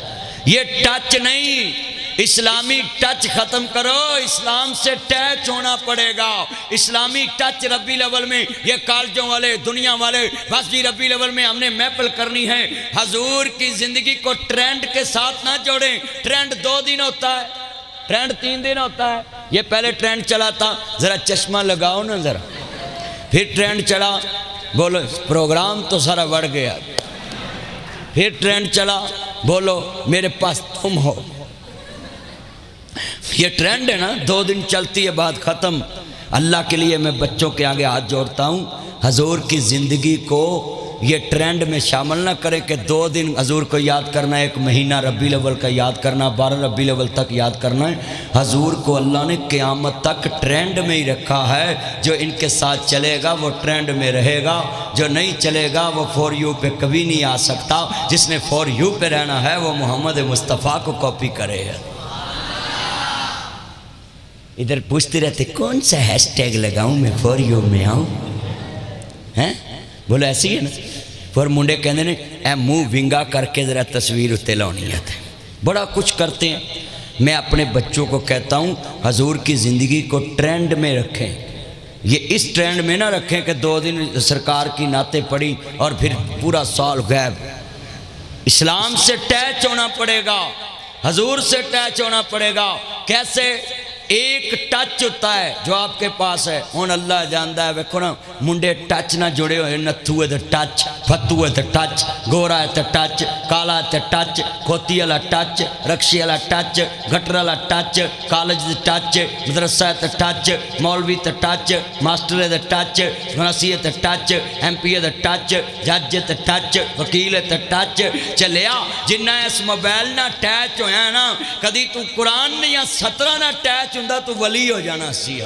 یہ ٹچ نہیں، اسلامی ٹچ ختم کرو، اسلام سے ٹچ ہونا پڑے گا۔ اسلامی ٹچ ربی الاول میں یہ کالجوں والے دنیا والے بس جی ربی الاول میں ہم نے محفل کرنی ہے، حضور کی زندگی کو ٹرینڈ کے ساتھ نہ جوڑیں۔ ٹرینڈ 2 دن ہوتا ہے، ٹرینڈ 3 دن ہوتا ہے۔ یہ پہلے ٹرینڈ چلا تھا ذرا چشمہ لگاؤ نا ذرا، پھر ٹرینڈ چلا بولو پروگرام تو سارا بڑھ گیا، پھر ٹرینڈ چلا بولو میرے پاس تم ہو۔ یہ ٹرینڈ ہے نا، 2 دن چلتی ہے بات ختم۔ اللہ کے لیے میں بچوں کے آگے ہاتھ جوڑتا ہوں، حضور کی زندگی کو یہ ٹرینڈ میں شامل نہ کریں کہ 2 دن حضور کو یاد کرنا ہے، 1 مہینہ ربی الاول کا یاد کرنا، 12 ربی الاول تک یاد کرنا ہے۔ حضور کو اللہ نے قیامت تک ٹرینڈ میں ہی رکھا ہے۔ جو ان کے ساتھ چلے گا وہ ٹرینڈ میں رہے گا، جو نہیں چلے گا وہ فور یو پہ کبھی نہیں آ سکتا۔ جس نے فور یو پہ رہنا ہے وہ محمد مصطفیٰ کو کاپی کرے۔ ادھر پوچھتے رہتے کون سا ہیش ٹیگ لگاؤں میں فور یو میں آؤں، ہیں بولو ایسی ہے نا۔ پھر منڈے کہندے نے اے منہ ونگا کر کے ذرا تصویر اتے لانی ہے، بڑا کچھ کرتے ہیں۔ میں اپنے بچوں کو کہتا ہوں حضور کی زندگی کو ٹرینڈ میں رکھیں، یہ اس ٹرینڈ میں نہ رکھیں کہ 2 دن سرکار کی نعتیں پڑھی اور پھر پورا سال غائب۔ اسلام سے ٹچ ہونا پڑے گا، حضور سے ٹچ ہونا پڑے گا۔ کیسے؟ ایک ٹچ ہوتا ہے جو آپ کے پاس ہے، ہون اللہ جاندا ہے۔ ویکھو نا منڈے ٹچ نہ جڑے ہوئے، نتھو ہے تے ٹچ، فتو ہے تے ٹچ، گورا ہے تے ٹچ، کالا ہے تے ٹچ، کھوتی والا ٹچ، رکشے والا ٹچ، گٹر والا ٹچ، کالج تے ٹچ، مدرسہ تے ٹچ، مولوی تے ٹچ، ماسٹر تے ٹچ، منسی تے ٹچ، ایم پی تے ٹچ، جج تے ٹچ، وکیل تے ٹچ۔ چلیا جنہ اس موبائل نہ ٹچ ہویا نا، کدی تو قرآن نے یا 17 نہ ٹچ ہوندا تو ولی ہو جانا سی۔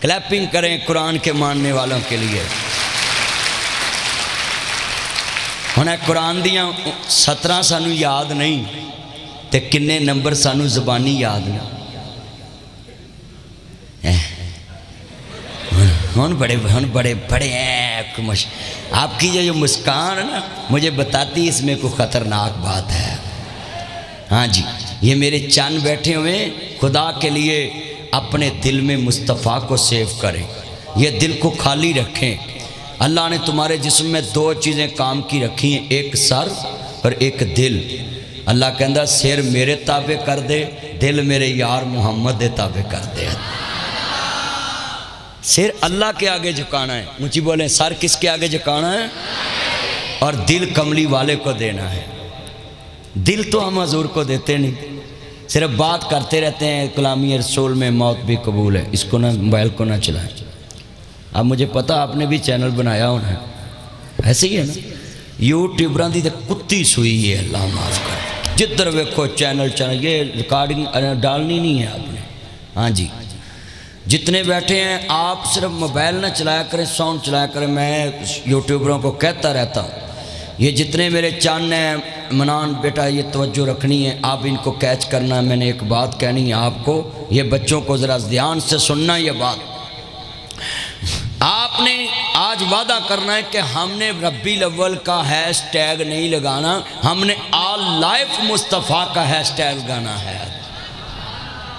کلیپنگ کریں قرآن کے ماننے والوں کے لیے۔ ہونا قرآن دیاں 17 سانو یاد نہیں تے کنے نمبر سانو زبانی یاد نہیں۔ ہن بڑے آپ کی جو مسکان ہے نا مجھے بتاتی اس میں کوئی خطرناک بات ہے۔ ہاں جی، یہ میرے چاند بیٹھے ہوئے، خدا کے لیے اپنے دل میں مصطفیٰ کو سیو کریں، یہ دل کو خالی رکھیں۔ اللہ نے تمہارے جسم میں 2 چیزیں کام کی رکھی ہیں، ایک سر اور ایک دل۔ اللہ کہندا سر میرے تابع کر دے، دل میرے یار محمد دے تابع کر دے۔ سر اللہ کے آگے جھکانا ہے، مجھے بولیں سر کس کے آگے جھکانا ہے؟ اور دل کملی والے کو دینا ہے۔ دل تو ہم حضور کو دیتے نہیں، صرف بات کرتے رہتے ہیں کلامی رسول میں موت بھی قبول ہے، اس کو نہ موبائل کو نہ چلائیں۔ اب مجھے پتا آپ نے بھی چینل بنایا ہونا ہے، ایسے ہی ہے نا۔ یوٹیوبراں دی تے کتی سوئی ہے، اللہ معاف کر، جدھر ویکھو چینل یہ ریکارڈنگ ڈالنی نہیں ہے آپ نے۔ ہاں جی، جتنے بیٹھے ہیں آپ صرف موبائل نہ چلایا کریں، ساؤنڈ چلایا کریں۔ میں یوٹیوبروں کو کہتا رہتا ہوں یہ جتنے میرے چان ہیں منان بیٹا یہ توجہ رکھنی ہے، آپ ان کو کیچ کرنا ہے۔ میں نے ایک بات کہنی ہے آپ کو، یہ بچوں کو ذرا دھیان سے سننا۔ یہ بات آپ نے آج وعدہ کرنا ہے کہ ہم نے ربی الاول کا ہیش ٹیگ نہیں لگانا، ہم نے آل لائف مصطفیٰ کا ہیش ٹیگ لگانا ہے۔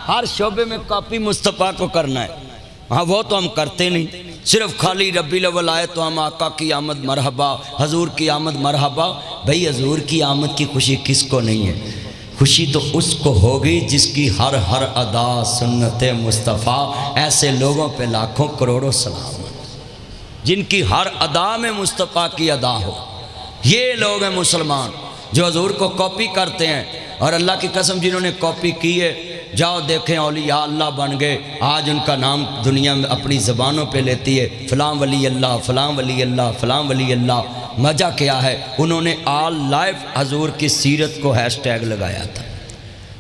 ہر شعبے میں کاپی مصطفیٰ کو کرنا ہے۔ ہاں وہ تو ہم کرتے نہیں، صرف خالی ربی الاول آئے تو ہم آقا کی آمد مرحبا، حضور کی آمد مرحبا۔ بھئی حضور کی آمد کی خوشی کس کو نہیں ہے؟ خوشی تو اس کو ہوگی جس کی ہر ادا سنت مصطفیٰ۔ ایسے لوگوں پہ لاکھوں کروڑوں سلام، جن کی ہر ادا میں مصطفیٰ کی ادا ہو۔ یہ لوگ ہیں مسلمان جو حضور کو کاپی کرتے ہیں، اور اللہ کی قسم جنہوں نے کاپی کی ہے جاؤ دیکھیں اولیاء اللہ بن گئے، آج ان کا نام دنیا میں اپنی زبانوں پہ لیتی ہے، فلاں ولی اللہ، فلاں ولی اللہ، فلاں ولی اللہ۔ مزہ کیا ہے؟ انہوں نے آل لائف حضور کی سیرت کو ہیش ٹیگ لگایا تھا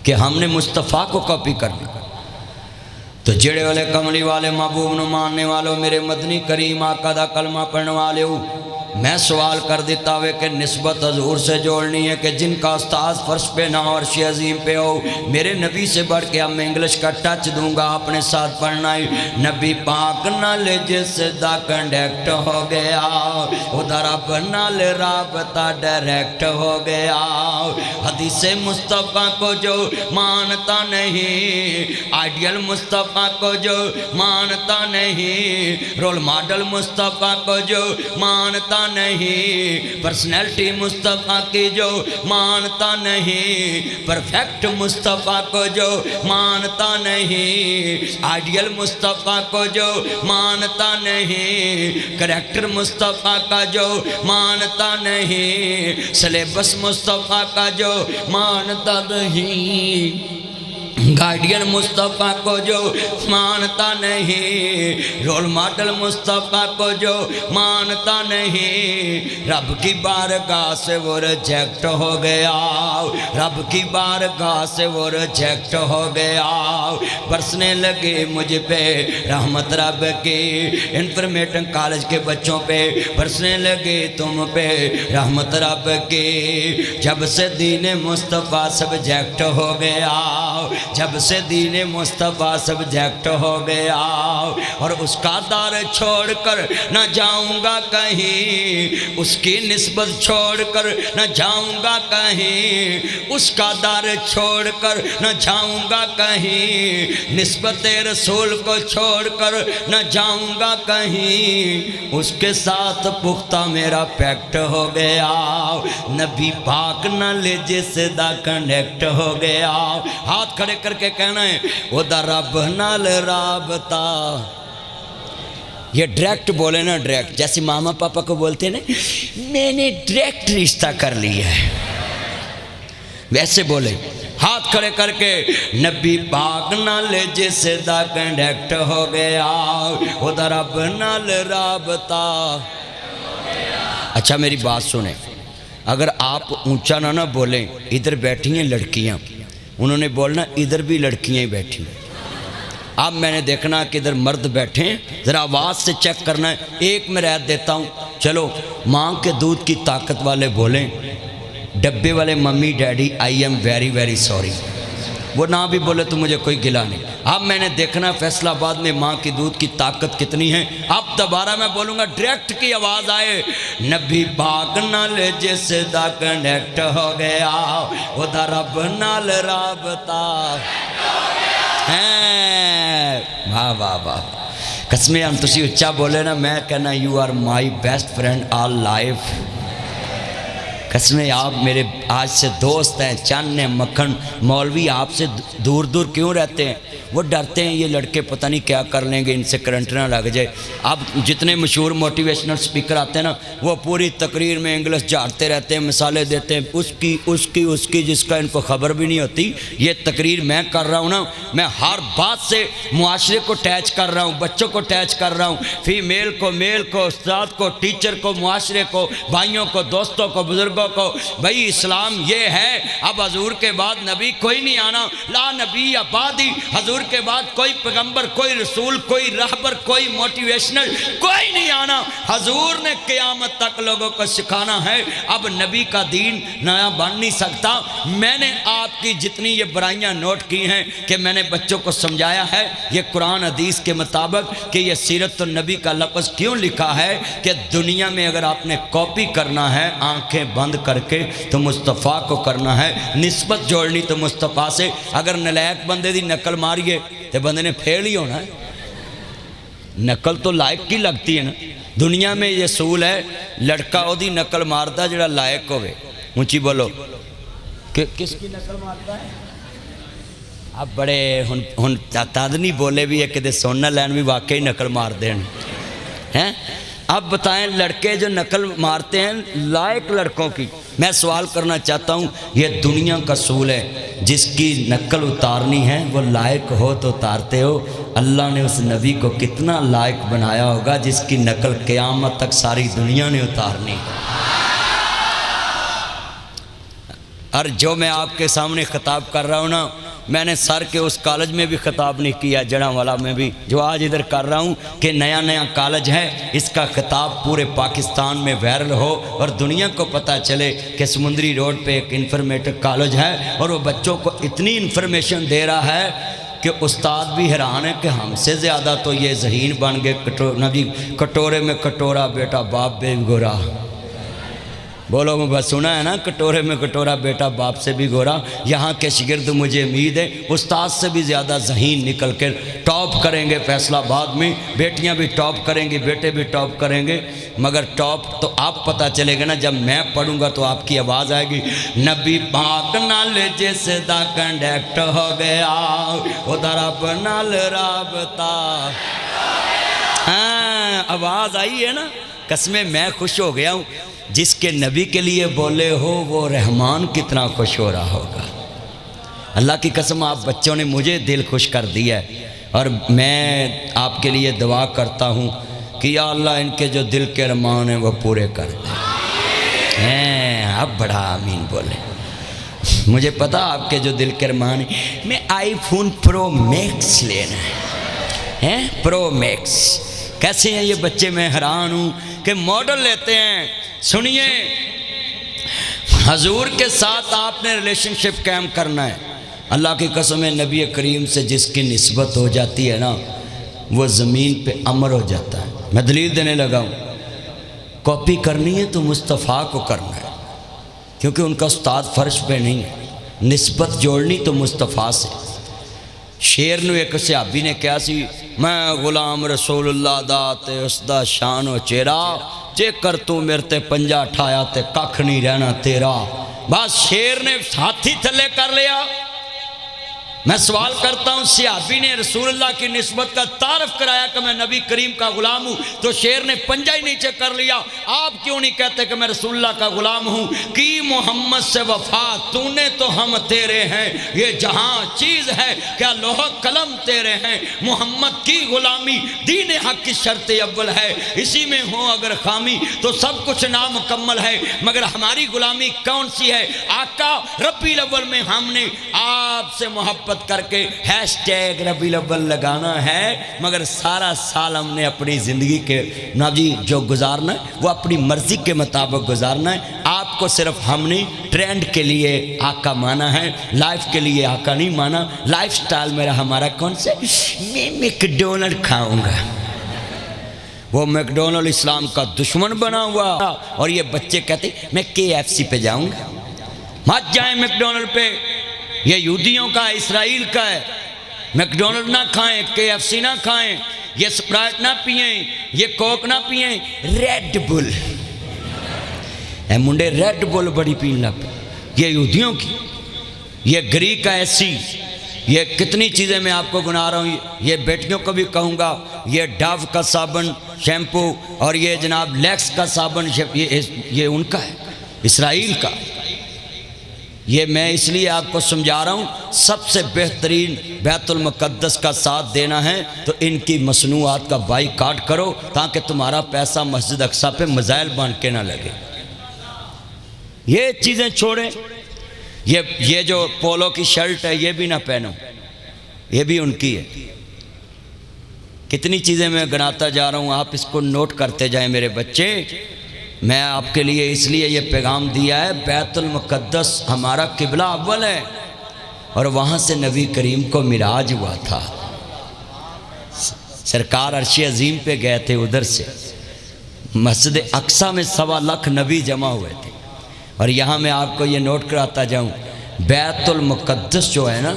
کہ ہم نے مصطفیٰ کو کاپی کرنا۔ تو جڑے والے کملی والے محبوب نو ماننے والوں، میرے مدنی کریم آقا دا کلمہ پڑھنے والے ہو، میں سوال کر دیتا ہوئے کہ نسبت حضور سے جوڑنی ہے کہ جن کا استاذ فرش پہ نہ ہو عرش عظیم پہ ہو، میرے نبی سے بڑھ کے اب میں انگلش کا ٹچ دوں گا اپنے ساتھ پڑھنا ہی۔ نبی پاک نال جس دا کنڈیکٹ ہو گیا، ادھر اب نال رابطہ ڈائریکٹ ہو گیا۔ حدیث مصطفیٰ کو جو مانتا نہیں، آئیڈیل مصطفیٰ کو جو مانتا نہیں، رول ماڈل مصطفیٰ کو جو مانتا نہیں، پرسنالٹی مصطفیٰ کی جو مانتا نہیں، پرفیکٹ مصطفیٰ کو جو مانتا نہیں، آئیڈیل مصطفیٰ کو جو مانتا نہیں، کریکٹر مصطفیٰ کا جو مانتا نہیں، سلیبس مصطفیٰ کا جو مانتا نہیں، گائیڈین مصطفیٰ کو جو مانتا نہیں، رول ماڈل مصطفیٰ کو جو مانتا نہیں، رب کی بارگاہ سے وہ ریجیکٹ ہو گیا، رب کی بارگاہ سے وہ ریجیکٹ ہو گیا۔ برسنے لگے مجھ پہ رحمت رب کی، انفارمیٹن کالج کے بچوں پہ برسنے لگے تم پہ رحمت رب کی۔ جب سے دین مصطفیٰ سبجیکٹ ہو گیا، جب سے دین مصطفیٰ سبجیکٹ ہو گیا، اور اس کا دار چھوڑ کر نہ جاؤں گا کہیں، اس کی نسبت چھوڑ کر نہ جاؤں گا کہیں، اس کا دار چھوڑ کر نہ جاؤں گا کہیں، نسبت رسول کو چھوڑ کر نہ جاؤں گا کہیں، اس کے ساتھ پختہ میرا پیکٹ ہو گیا، نبی پاک نہ لے جس دا کنیکٹ ہو گیا۔ ہاتھ کھڑے کر کے کہنا ہے وہ دا رب نال رابطہ، یہ ڈائریکٹ بولے نا، ڈائریکٹ، جیسے ماما پاپا کو بولتے ہیں نا میں نے ڈائریکٹ رشتہ کر لیا ہے، ویسے بولے۔ ہاتھ کھڑے کر کے نبی پاک نال جس دا کنیکٹ ہو گیا، وہ دا رب نال رابطہ۔ اچھا میری بات سنیں، اگر آپ اونچا نہ بولیں، ادھر بیٹھی ہیں لڑکیاں، انہوں نے بولنا ادھر بھی لڑکیاں ہی بیٹھی ہیں۔ اب میں نے دیکھنا کہ ادھر مرد بیٹھے ہیں، ذرا آواز سے چیک کرنا ہے۔ ایک میں رعایت دیتا ہوں، چلو ماں کے دودھ کی طاقت والے بولیں، ڈبے والے mummy daddy I am very very sorry, وہ نہ بھی بولے تو مجھے کوئی گلا نہیں۔ اب میں نے دیکھنا فیصلہ آباد میں ماں کی دودھ کی طاقت کتنی ہے۔ اب دوبارہ میں بولوں گا، ڈائریکٹ کی آواز آئے، نبی پاک نال جس دا کنیکٹ ہو گیا، ادھر رب نال رابطہ ہے۔ واہ واہ واہ، قسمیں ہم تسی اچھا بولے نا، میں کہنا you are my best friend all life. قسمیں آپ میرے آج سے دوست ہیں، چند ہیں، مکھن مولوی آپ سے دور دور کیوں رہتے ہیں؟ وہ ڈرتے ہیں یہ لڑکے پتہ نہیں کیا کر لیں گے، ان سے کرنٹ نہ لگ جائے۔ اب جتنے مشہور موٹیویشنل سپیکر آتے ہیں نا، وہ پوری تقریر میں انگلش جھاڑتے رہتے ہیں، مثالیں دیتے ہیں، اس کی جس کا ان کو خبر بھی نہیں ہوتی۔ یہ تقریر میں کر رہا ہوں نا، میں ہر بات سے معاشرے کو ٹیچ کر رہا ہوں، بچوں کو ٹیچ کر رہا ہوں، فیمیل کو، میل کو، استاد کو، ٹیچر کو، معاشرے کو، بھائیوں کو، دوستوں کو، بزرگوں کو۔ بھائی اسلام یہ ہے، اب حضور کے بعد نبی کوئی نہیں آنا، لا نبی بعدی، حضور کے بعد کوئی پیغمبر، کوئی رسول، کوئی راہبر، کوئی موٹیویشنل کوئی نہیں آنا۔ حضور نے قیامت تک لوگوں کو سکھانا ہے۔ اب نبی کا دین نیا بن نہیں سکتا۔ میں نے آپ کی جتنی یہ برائیاں نوٹ کی ہیں کہ میں نے بچوں کو سمجھایا ہے یہ قرآن حدیث کے مطابق کہ یہ سیرت النبی کا لفظ کیوں لکھا ہے کہ دنیا میں اگر آپ نے کاپی کرنا ہے آنکھیں بند کر کے تو مصطفیٰ کو کرنا ہے، نسبت جوڑنی تو مصطفیٰ سے۔ اگر نلائق بندے دی نقل ماریے تو بندے نے پھیل ہی ہونا ہے۔ نقل تو لائق کی لگتی ہے نا، دنیا میں یہ اصول ہے، لڑکا او دی نقل مارتا جڑا لائق ہوئے۔ اونچی بولو کہ کس کی نقل مارتا ہے؟ اب بڑے ہن تادنی بولے بھی ہے کہ دے سوننا لین بھی واقعی نقل مار دین ہیں۔ اب بتائیں لڑکے جو نقل مارتے ہیں لائق لڑکوں کی، میں سوال کرنا چاہتا ہوں، یہ دنیا کا اصول ہے، جس کی نقل اتارنی ہے وہ لائق ہو تو اتارتے ہو۔ اللہ نے اس نبی کو کتنا لائق بنایا ہوگا جس کی نقل قیامت تک ساری دنیا نے اتارنی۔ اور جو میں آپ کے سامنے خطاب کر رہا ہوں نا، میں نے سر کے اس کالج میں بھی خطاب نہیں کیا، جڑاں والا میں بھی جو آج ادھر کر رہا ہوں کہ نیا نیا کالج ہے، اس کا خطاب پورے پاکستان میں وائرل ہو اور دنیا کو پتہ چلے کہ سمندری روڈ پہ ایک انفارمیٹر کالج ہے اور وہ بچوں کو اتنی انفارمیشن دے رہا ہے کہ استاد بھی حیران ہے کہ ہم سے زیادہ تو یہ ذہین بن گئے۔ کٹورے میں کٹورا بیٹا باپ بے گورا، بولو میں بس سنا ہے نا، کٹورے میں کٹورا بیٹا باپ سے بھی گورا۔ یہاں کے شاگرد مجھے امید ہے استاد سے بھی زیادہ ذہین نکل کر ٹاپ کریں گے فیصل آباد میں، بیٹیاں بھی ٹاپ کریں گی، بیٹے بھی ٹاپ کریں گے، مگر ٹاپ تو آپ پتہ چلے گا نا جب میں پڑھوں گا تو آپ کی آواز آئے گی، نبی پاک نال جس دا کنڈیکٹ ہو گیا ادھر اب نال رابطہ۔ ہاں آواز آئی ہے نا، قسمیں میں خوش ہو گیا ہوں۔ جس کے نبی کے لیے بولے ہو وہ رحمان کتنا خوش ہو رہا ہوگا۔ اللہ کی قسم آپ بچوں نے مجھے دل خوش کر دیا ہے، اور میں آپ کے لیے دعا کرتا ہوں کہ یا اللہ ان کے جو دل کے ارمان ہیں وہ پورے کر دیں۔ اب بڑا آمین بولے۔ مجھے پتا آپ کے جو دل کے ارمان ہیں، میں آئی فون پرو میکس لینا ہے، پرو میکس۔ کیسے ہیں یہ بچے، میں حیران ہوں کہ ماڈل لیتے ہیں۔ سنیے، حضور کے ساتھ آپ نے ریلیشن شپ قائم کرنا ہے۔ اللہ کی قسم ہے، نبی کریم سے جس کی نسبت ہو جاتی ہے نا وہ زمین پہ امر ہو جاتا ہے۔ میں دلیل دینے لگا ہوں، کاپی کرنی ہے تو مصطفیٰ کو کرنا ہے، کیونکہ ان کا استاد فرش پہ نہیں ہے۔ نسبت جوڑنی تو مصطفیٰ سے۔ شیر نو ایک صحابی نے کہا سی، میں غلام رسول اللہ دا تے اس دا شان و چہرہ، جے کر تو میرے تے پنجا اٹھایا تے ککھ نہیں رہنا تیرا۔ بس شیر نے ہاتھی تھلے کر لیا۔ میں سوال کرتا ہوں، صحابی نے رسول اللہ کی نسبت کا تعارف کرایا کہ میں نبی کریم کا غلام ہوں، تو شیر نے پنجہ ہی نیچے کر لیا۔ آپ کیوں نہیں کہتے کہ میں رسول اللہ کا غلام ہوں؟ کی محمد سے وفا تو نے تو ہم تیرے ہیں، یہ جہاں چیز ہے کیا لوح قلم تیرے ہیں۔ محمد کی غلامی دین حق کی شرط اول ہے، اسی میں ہو اگر خامی تو سب کچھ نامکمل ہے۔ مگر ہماری غلامی کون سی ہے؟ آقا ربیع الاول میں ہم نے آپ سے محبت کر کے ہیش ٹیگ ربیع الاول لگانا ہے، مگر سارا سال ہم نے اپنی زندگی کے جو گزارنا ہے وہ اپنی مرضی کے مطابق گزارنا ہے۔ آپ کو صرف ہم نے ٹرینڈ کے لیے آقا مانا ہے، لائف کے لیے آقا نہیں مانا۔ لائف سٹائل میرا ہمارا کون سے؟ میں میکڈونلڈ کھاؤں گا۔ وہ میکڈونلڈ اسلام کا دشمن بنا ہوا، اور یہ بچے کہتے میں KFC پہ جاؤں گا۔ مت جائیں میکڈونلڈ پہ، یہ یہودیوں کا ہے، اسرائیل کا ہے۔ میکڈونلڈ نہ کھائیں، KFC نہ کھائیں، یہ سپرائٹ نہ پئیں، یہ کوک نہ پئیں، ریڈ بل۔ اے منڈے ریڈ بل بڑی پین لگ پہ، یہ یہودیوں کی، یہ گری کا ایسی، یہ کتنی چیزیں میں آپ کو گنا رہا ہوں۔ یہ بیٹیوں کو بھی کہوں گا، یہ ڈاو کا صابن شیمپو اور یہ جناب لیکس کا صابن، یہ ان کا ہے، اسرائیل کا۔ یہ میں اس لیے آپ کو سمجھا رہا ہوں، سب سے بہترین بیت المقدس کا ساتھ دینا ہے تو ان کی مصنوعات کا بائیکاٹ کرو، تاکہ تمہارا پیسہ مسجد اقصیٰ پہ مزائل بن کے نہ لگے۔ یہ چیزیں چھوڑیں، یہ جو پولو کی شرٹ ہے یہ بھی نہ پہنو، یہ بھی ان کی ہے۔ کتنی چیزیں میں گناتا جا رہا ہوں، آپ اس کو نوٹ کرتے جائیں میرے بچے۔ میں آپ کے لیے اس لیے یہ پیغام دیا ہے، بیت المقدس ہمارا قبلہ اول ہے، اور وہاں سے نبی کریم کو معراج ہوا تھا۔ سرکار عرش عظیم پہ گئے تھے، ادھر سے مسجد اقصیٰ میں 1.25 لاکھ نبی جمع ہوئے تھے۔ اور یہاں میں آپ کو یہ نوٹ کراتا جاؤں، بیت المقدس جو ہے نا،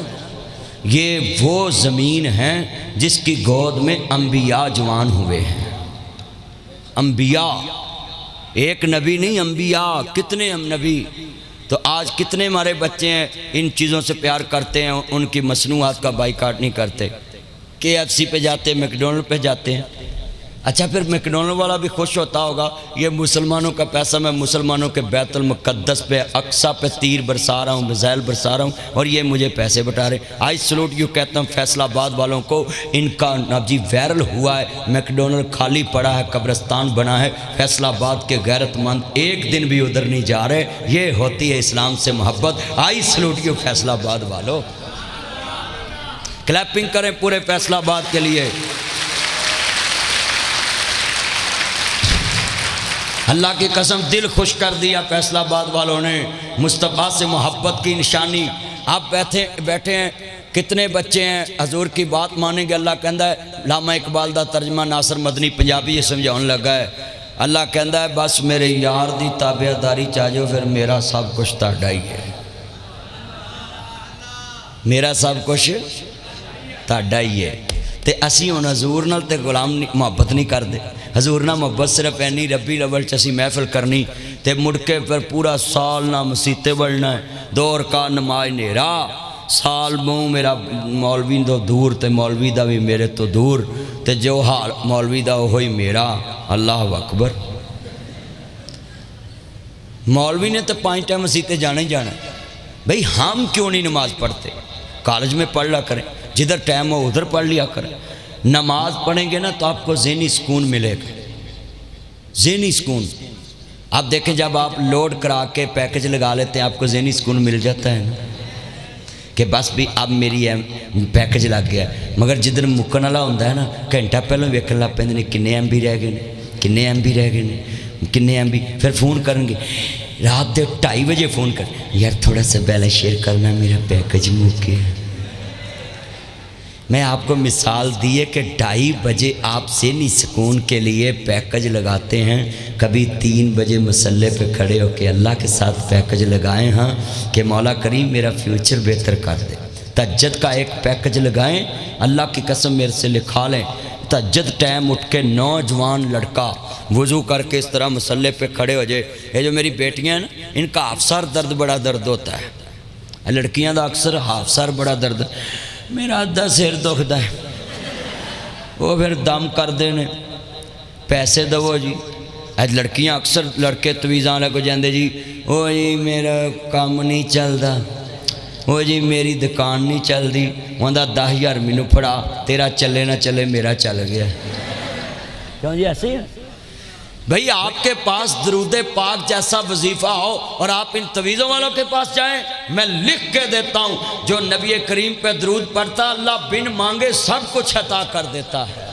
یہ وہ زمین ہے جس کی گود میں انبیاء جوان ہوئے ہیں۔ انبیاء، ایک نبی نہیں، انبیاء، کتنے ہم نبی۔ تو آج کتنے ہمارے بچے ہیں ان چیزوں سے پیار کرتے ہیں، ان کی مصنوعات کا بائیکاٹ نہیں کرتے، KFC پہ جاتے ہیں، میکڈونلڈ پہ جاتے ہیں۔ اچھا پھر میکڈونلڈ والا بھی خوش ہوتا ہوگا، یہ مسلمانوں کا پیسہ میں مسلمانوں کے بیت المقدس پہ اقصیٰ پہ تیر برسا رہا ہوں، میزائل برسا رہا ہوں، اور یہ مجھے پیسے بٹا رہے۔ آئی سلوٹ یو کہتا ہوں فیصل آباد والوں کو، ان کا نبجی وائرل ہوا ہے، میکڈونلڈ خالی پڑا ہے، قبرستان بنا ہے۔ فیصل آباد کے غیرت مند ایک دن بھی ادھر نہیں جا رہے، یہ ہوتی ہے اسلام سے محبت۔ آئی سلوٹ یو فیصل آباد والوں۔ کلیپنگ کریں پورے فیصلہ آباد کے لیے۔ اللہ کی قسم دل خوش کر دیا فیصلہ آباد والوں نے، مصطفیٰ سے محبت کی نشانی۔ آپ بیٹھے ہیں، کتنے بچے ہیں حضور کی بات مانیں گے؟ اللہ کہندا ہے، علامہ اقبال دا ترجمہ ناصر مدنی پنجابی یہ سمجھاؤن لگا ہے، اللہ کہندا ہے بس میرے یار دی تابعداری چاہو پھر میرا سب کچھ تہاڈا ہی ہے، میرا سب کچھ تہاڈا ہی ہے۔ تے اسی ہن حضور نال تے غلام محبت نہیں کردے، حضور نال محبت صرف اینی ربی الاول چ اسی محفل کرنی تے مڑ کے پھر پورا سال نہ مسیتے بڑھنا ہے، 2 رکعت نماز نیرا، سال بہوں میرا مولوی تو دور تے مولوی دا بھی میرے تو دور تے جو حال مولوی دا وہی میرا۔ اللہ اکبر۔ مولوی نے تو 5 ٹائم مسیتے جانا ہی جانا ہے، بھئی ہم کیوں نہیں نماز پڑھتے؟ کالج میں پڑھ لیا کریں، جدھر ٹائم ہو ادھر پڑھ لیا کریں۔ نماز پڑھیں گے نا تو آپ کو ذہنی سکون ملے گا، ذہنی سکون۔ آپ دیکھیں جب آپ لوڈ کرا کے پیکج لگا لیتے ہیں آپ کو ذہنی سکون مل جاتا ہے نا کہ بس بھی اب میری پیکج لگ گیا، مگر جدھر مکن والا ہوتا ہے نا گھنٹہ پہلے ویکھن لگ پہ کنے ایم بی رہ گئے، کنے ایم بی رہ گئے، کنے ایم بی، پھر فون کریں گے رات دے 2:30 بجے فون کر، یار تھوڑا سا بیلنس شیئر کرنا میرا پیکج مک گیا۔ میں آپ کو مثال دی ہے کہ 2:30 بجے آپ ذہنی سکون کے لیے پیکج لگاتے ہیں، کبھی 3 بجے مسلح پہ کھڑے ہو کے اللہ کے ساتھ پیکج لگائیں ہاں کہ مولا کریم میرا فیوچر بہتر کر دے۔ تہجد کا ایک پیکج لگائیں، اللہ کی قسم میرے سے لکھا لیں، تہجد ٹائم اٹھ کے نوجوان لڑکا وضو کر کے اس طرح مسلح پہ کھڑے ہو جائے۔ یہ جو میری بیٹیاں ہیں نا ان کا افسر درد بڑا درد ہوتا ہے، لڑکیاں دا اکثر افسر بڑا درد، میرا ادھا سر دکھدا ہے، وہ پھر دم کر دینے پیسے دو جی۔ اج لڑکیاں اکثر لڑکے تویزاں لے کو جاندے جی او جی میرا کام نہیں چلدا، او جی میری دکان نہیں چل دی، وہاں 10,000 مینوں پھڑا، تیرا چلے نہ چلے میرا چل گیا۔ کیوں جی ایسے ہی؟ بھئی آپ کے پاس درود پاک جیسا وظیفہ ہو اور آپ ان تویزوں والوں کے پاس جائیں، میں لکھ کے دیتا ہوں جو نبی کریم پہ درود پڑھتا اللہ بن مانگے سب کچھ عطا کر دیتا ہے۔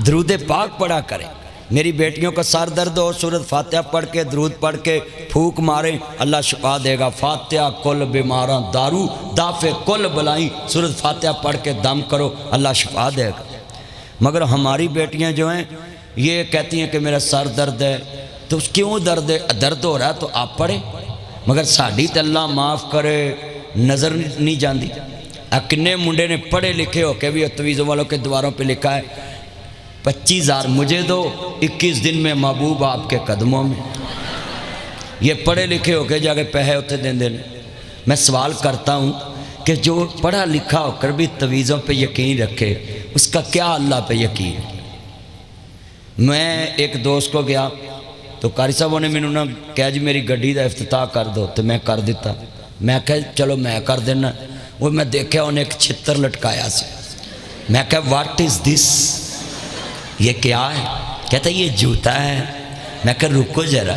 درود پاک پڑھا کریں۔ میری بیٹیوں کا سر درد ہو سورۃ فاتحہ پڑھ کے درود پڑھ کے پھونک ماریں، اللہ شفا دے گا۔ فاتحہ کل بیماراں دارو دافع کل بلائیں، سورۃ فاتحہ پڑھ کے دم کرو اللہ شفا دے گا۔ مگر ہماری بیٹیاں جو ہیں یہ کہتی ہیں کہ میرا سر درد ہے، تو کیوں درد ہو رہا ہے تو آپ پڑھیں، مگر ساڑی تے اللہ معاف کرے نظر نہیں جاندی۔ کنے منڈے نے پڑھے لکھے ہو کے بھی تویزوں والوں کے دواروں پہ لکھا ہے 25,000 مجھے دو 21 دن میں محبوب آپ کے قدموں میں۔ یہ پڑھے لکھے ہو کے جا کے پیسے ہوتے دیں دینے۔ میں سوال کرتا ہوں کہ جو پڑھا لکھا ہو کر بھی تویزوں پہ یقین رکھے اس کا کیا اللہ پہ یقین ہے؟ میں ایک دوست کو گیا تو قاری صاحب نے میں نے کہا جی میری گڈی دا افتتاح کر دو، تو میں کر دیتا۔ میں کہا چلو میں کر دینا، وہ میں دیکھا انہیں ایک چھتر لٹکایا سے، میں کہا واٹ از دس، یہ کیا ہے؟ کہتا یہ جوتا ہے۔ میں کہا رکو ذرا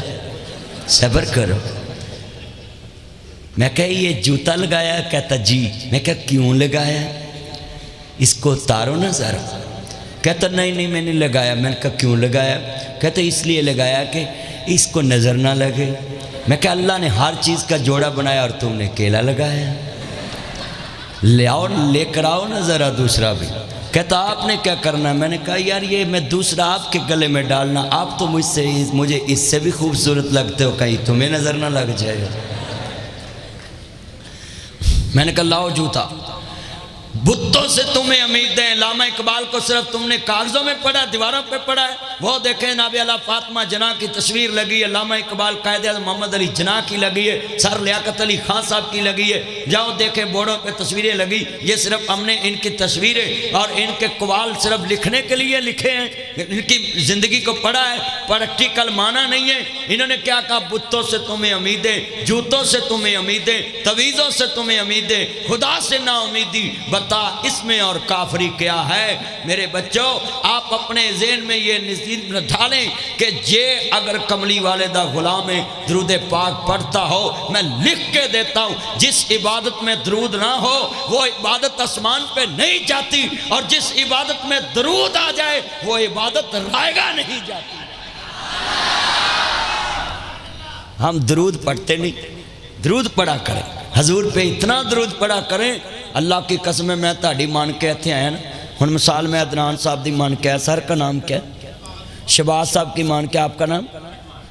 صبر کرو۔ میں کہا یہ جوتا لگایا؟ کہتا جی۔ میں کہا کیوں لگایا؟ اس کو اتارو نا ذرا۔ کہتا نہیں میں نے لگایا۔ میں نے کہا کیوں لگایا؟ کہتا اس لیے لگایا کہ اس کو نظر نہ لگے۔ میں کہا اللہ نے ہر چیز کا جوڑا بنایا اور تم نے کیلا لگایا، لے کر آؤ نا ذرا دوسرا بھی۔ کہتا آپ نے کیا کرنا ہے؟ میں نے کہا یار یہ میں دوسرا آپ کے گلے میں ڈالنا، آپ تو مجھے اس سے بھی خوبصورت لگتے ہو، کہیں تمہیں نظر نہ لگ جائے گا۔ میں نے کہا لاؤ جوتا۔ بتوں سے تمہیں امیدیں، علامہ اقبال کو صرف تم نے کاغذوں میں پڑھا، دیواروں پہ پڑھا ہے؟ وہ دیکھیں نابی اللہ فاطمہ جناح کی تصویر لگی ہے، علامہ اقبال قائد اعظم محمد علی جناح کی لگی ہے، سر لیاقت علی خان صاحب کی لگی ہے، جاؤ دیکھیں بورڈوں پہ تصویریں لگی۔ یہ صرف ہم نے ان کی تصویریں اور ان کے قوال صرف لکھنے کے لیے لکھے ہیں، ان کی زندگی کو پڑھا ہے، پریکٹیکل معنی نہیں ہے۔ انہوں نے کیا کہا؟ بتوں سے تمہیں امیدیں، جوتوں سے تمہیں امیدیں، تویزوں سے تمہیں امیدیں، خدا سے نا امیدی، پتا اس میں اور کافری کیا ہے۔ میرے بچوں آپ اپنے ذہن میں یہ نصیب ڈھالیں کہ یہ اگر کملی والے دا غلام درود پاک پڑھتا ہو، میں لکھ کے دیتا ہوں جس عبادت میں درود نہ ہو وہ عبادت آسمان پہ نہیں جاتی، اور جس عبادت میں درود آ جائے وہ عبادت رائگاں نہیں جاتی۔ ہم درود پڑھتے نہیں، درود پڑھا کریں، حضور پہ اتنا درود پڑھا کریں۔ اللہ کی قسم میں تہاڈی مان کے اتھے آیا نا، ہن مثال میں عدنان صاحب دی مان کے ہے، سر کا نام کیا ہے؟ شہباز صاحب کی مان کے، آپ کا نام؟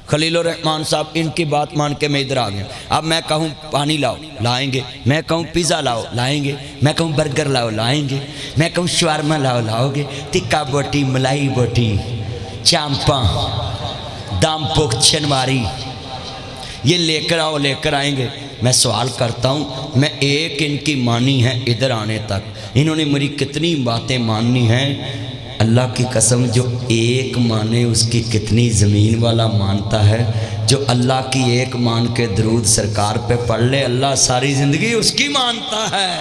خلیل الرحمان صاحب، ان کی بات مان کے میں ادھر آ گیا۔ اب میں کہوں پانی لاؤ، لائیں گے۔ میں کہوں پیزا لاؤ، لائیں گے۔ میں کہوں برگر لاؤ، لائیں گے۔ میں کہوں شورما لاؤ، لاؤ گے۔ ٹکا بوٹی، ملائی بوٹی، چامپاں، دام پوک، چنواری، یہ لے کر آؤ، لے کر آئیں گے۔ میں سوال کرتا ہوں، میں ایک ان کی مانی ہے ادھر آنے تک، انہوں نے میری کتنی باتیں ماننی ہیں؟ اللہ کی قسم جو ایک مانے اس کی کتنی زمین والا مانتا ہے۔ جو اللہ کی ایک مان کے درود سرکار پہ پڑھ لے، اللہ ساری زندگی اس کی مانتا ہے۔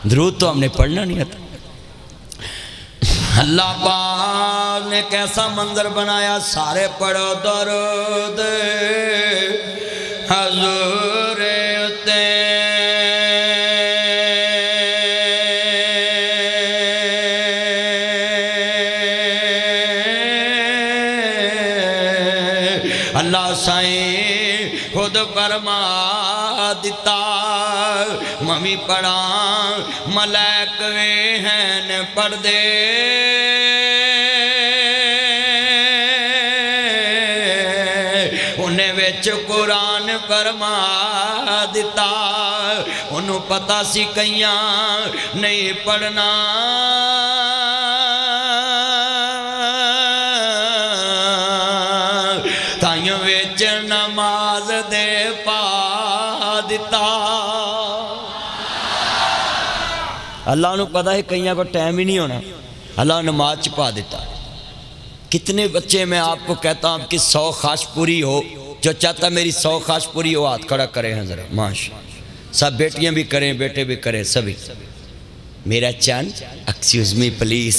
درود تو ہم نے پڑھنا نہیں آتا۔ اللہ پاک نے کیسا منظر بنایا، سارے پڑھو درود حضور تے، اللہ سائیں خود فرما دیتا، ممی پڑھا ملائک وے ہیں پردے، انہیں وچ قرآن فرما دیتا، انہوں پتہ سی کئیاں نہیں پڑھنا، تائیوں وچ نماز دے پا دیتا۔ اللہ نے پتہ ہے کئیاں کو ٹائم ہی نہیں ہونا، اللہ نماز چھپا دیتا۔ کتنے بچے میں آپ کو کہتا ہوں آپ کی 100 خواہش پوری ہو، جو چاہتا میری 100 خواہش پوری ہو ہاتھ کھڑا کریں ہیں ذرا، ماشاءاللہ۔ سب بیٹیاں بھی کریں، بیٹے بھی کریں، سبھی۔ میرا چاند، ایکسکیوز می پلیز،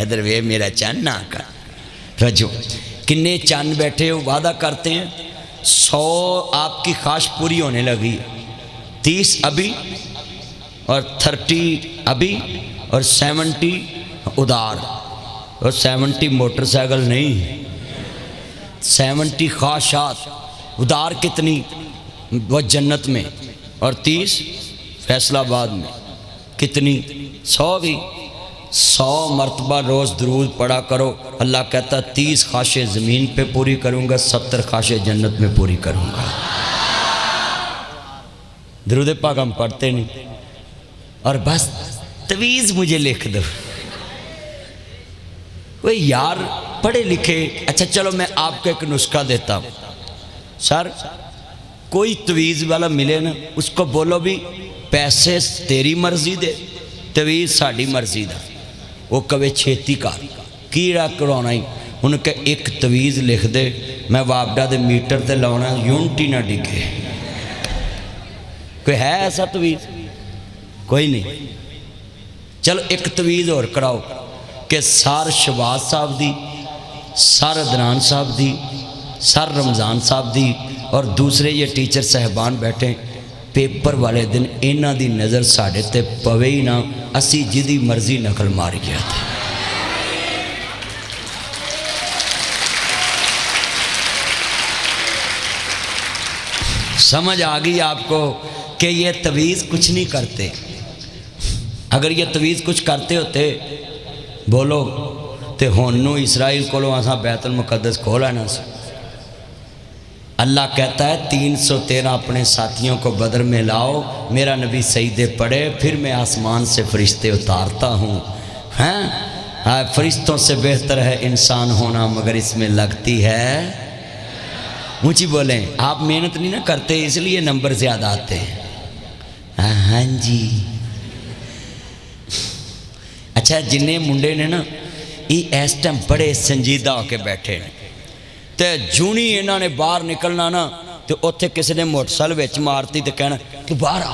ادھر وے میرا چاند نہ کر رجو۔ کنے چاند بیٹھے ہو وعدہ کرتے ہیں 100 آپ کی خواہش پوری ہونے لگی، 30 ابھی اور 30 ابھی اور 70 ادھار، اور 70 موٹر سائیکل نہیں، 70 خواہشات ادھار کتنی؟ وہ جنت میں، اور 30 فیصل آباد میں، کتنی؟ 100 بھی۔ 100 مرتبہ روز درود پڑھا کرو، اللہ کہتا 30 خواہشیں زمین پہ پوری کروں گا، 70 خواہشیں جنت میں پوری کروں گا۔ درود پاک ہم پڑھتے نہیں، اور بس تویز مجھے لکھ دو۔ وہ یار پڑھے لکھے، اچھا چلو میں آپ کو ایک نسخہ دیتا ہوں، سر کوئی تویز والا ملے نا، اس کو بولو بھی پیسے تیری مرضی دے، تویز ساڑی مرضی دا، وہ کبھی چھیتی کار کیڑا کرونا ہی، انہوں کہ ایک تویز لکھ دے، میں وابڈا دے میٹر تے لاؤنا یونٹی نہ ڈگے۔ کوئی ہے ایسا تویز؟ کوئی نہیں۔ چلو ایک تویز اور کراؤ کہ سار شہباز صاحب دی، سار عدنان صاحب دی، سار رمضان صاحب دی، اور دوسرے یہ ٹیچر صاحبان بیٹھیں، پیپر والے دن انہاں دی نظر ساڑھے تے پوے ہی نہ، اسی جدی مرضی نقل مار گیا تھا۔ سمجھ آگئی آپ کو کہ یہ تویز کچھ نہیں کرتے؟ اگر یہ تویز کچھ کرتے ہوتے بولو تے ہونو اسرائیل کو لو آساں بیت المقدس کھولا نا سے۔ اللہ کہتا ہے 313 اپنے ساتھیوں کو بدر میں لاؤ، میرا نبی سجدے پڑے، پھر میں آسمان سے فرشتے اتارتا ہوں۔ فرشتوں سے بہتر ہے انسان ہونا، مگر اس میں لگتی ہے اونچی بولیں۔ آپ محنت نہیں نہ کرتے اس لیے نمبر زیادہ آتے ہیں۔ ہاں جی اچھا، جنہیں منڈے نے نا یہ اس ٹائم بڑے سنجیدہ ہو کے بیٹھے ہیں، تے جونی انہوں نے باہر نکلنا نا تو اتھے کسی نے موٹر سائیکل وچ مارتی تے کہنا کہ باہر آ،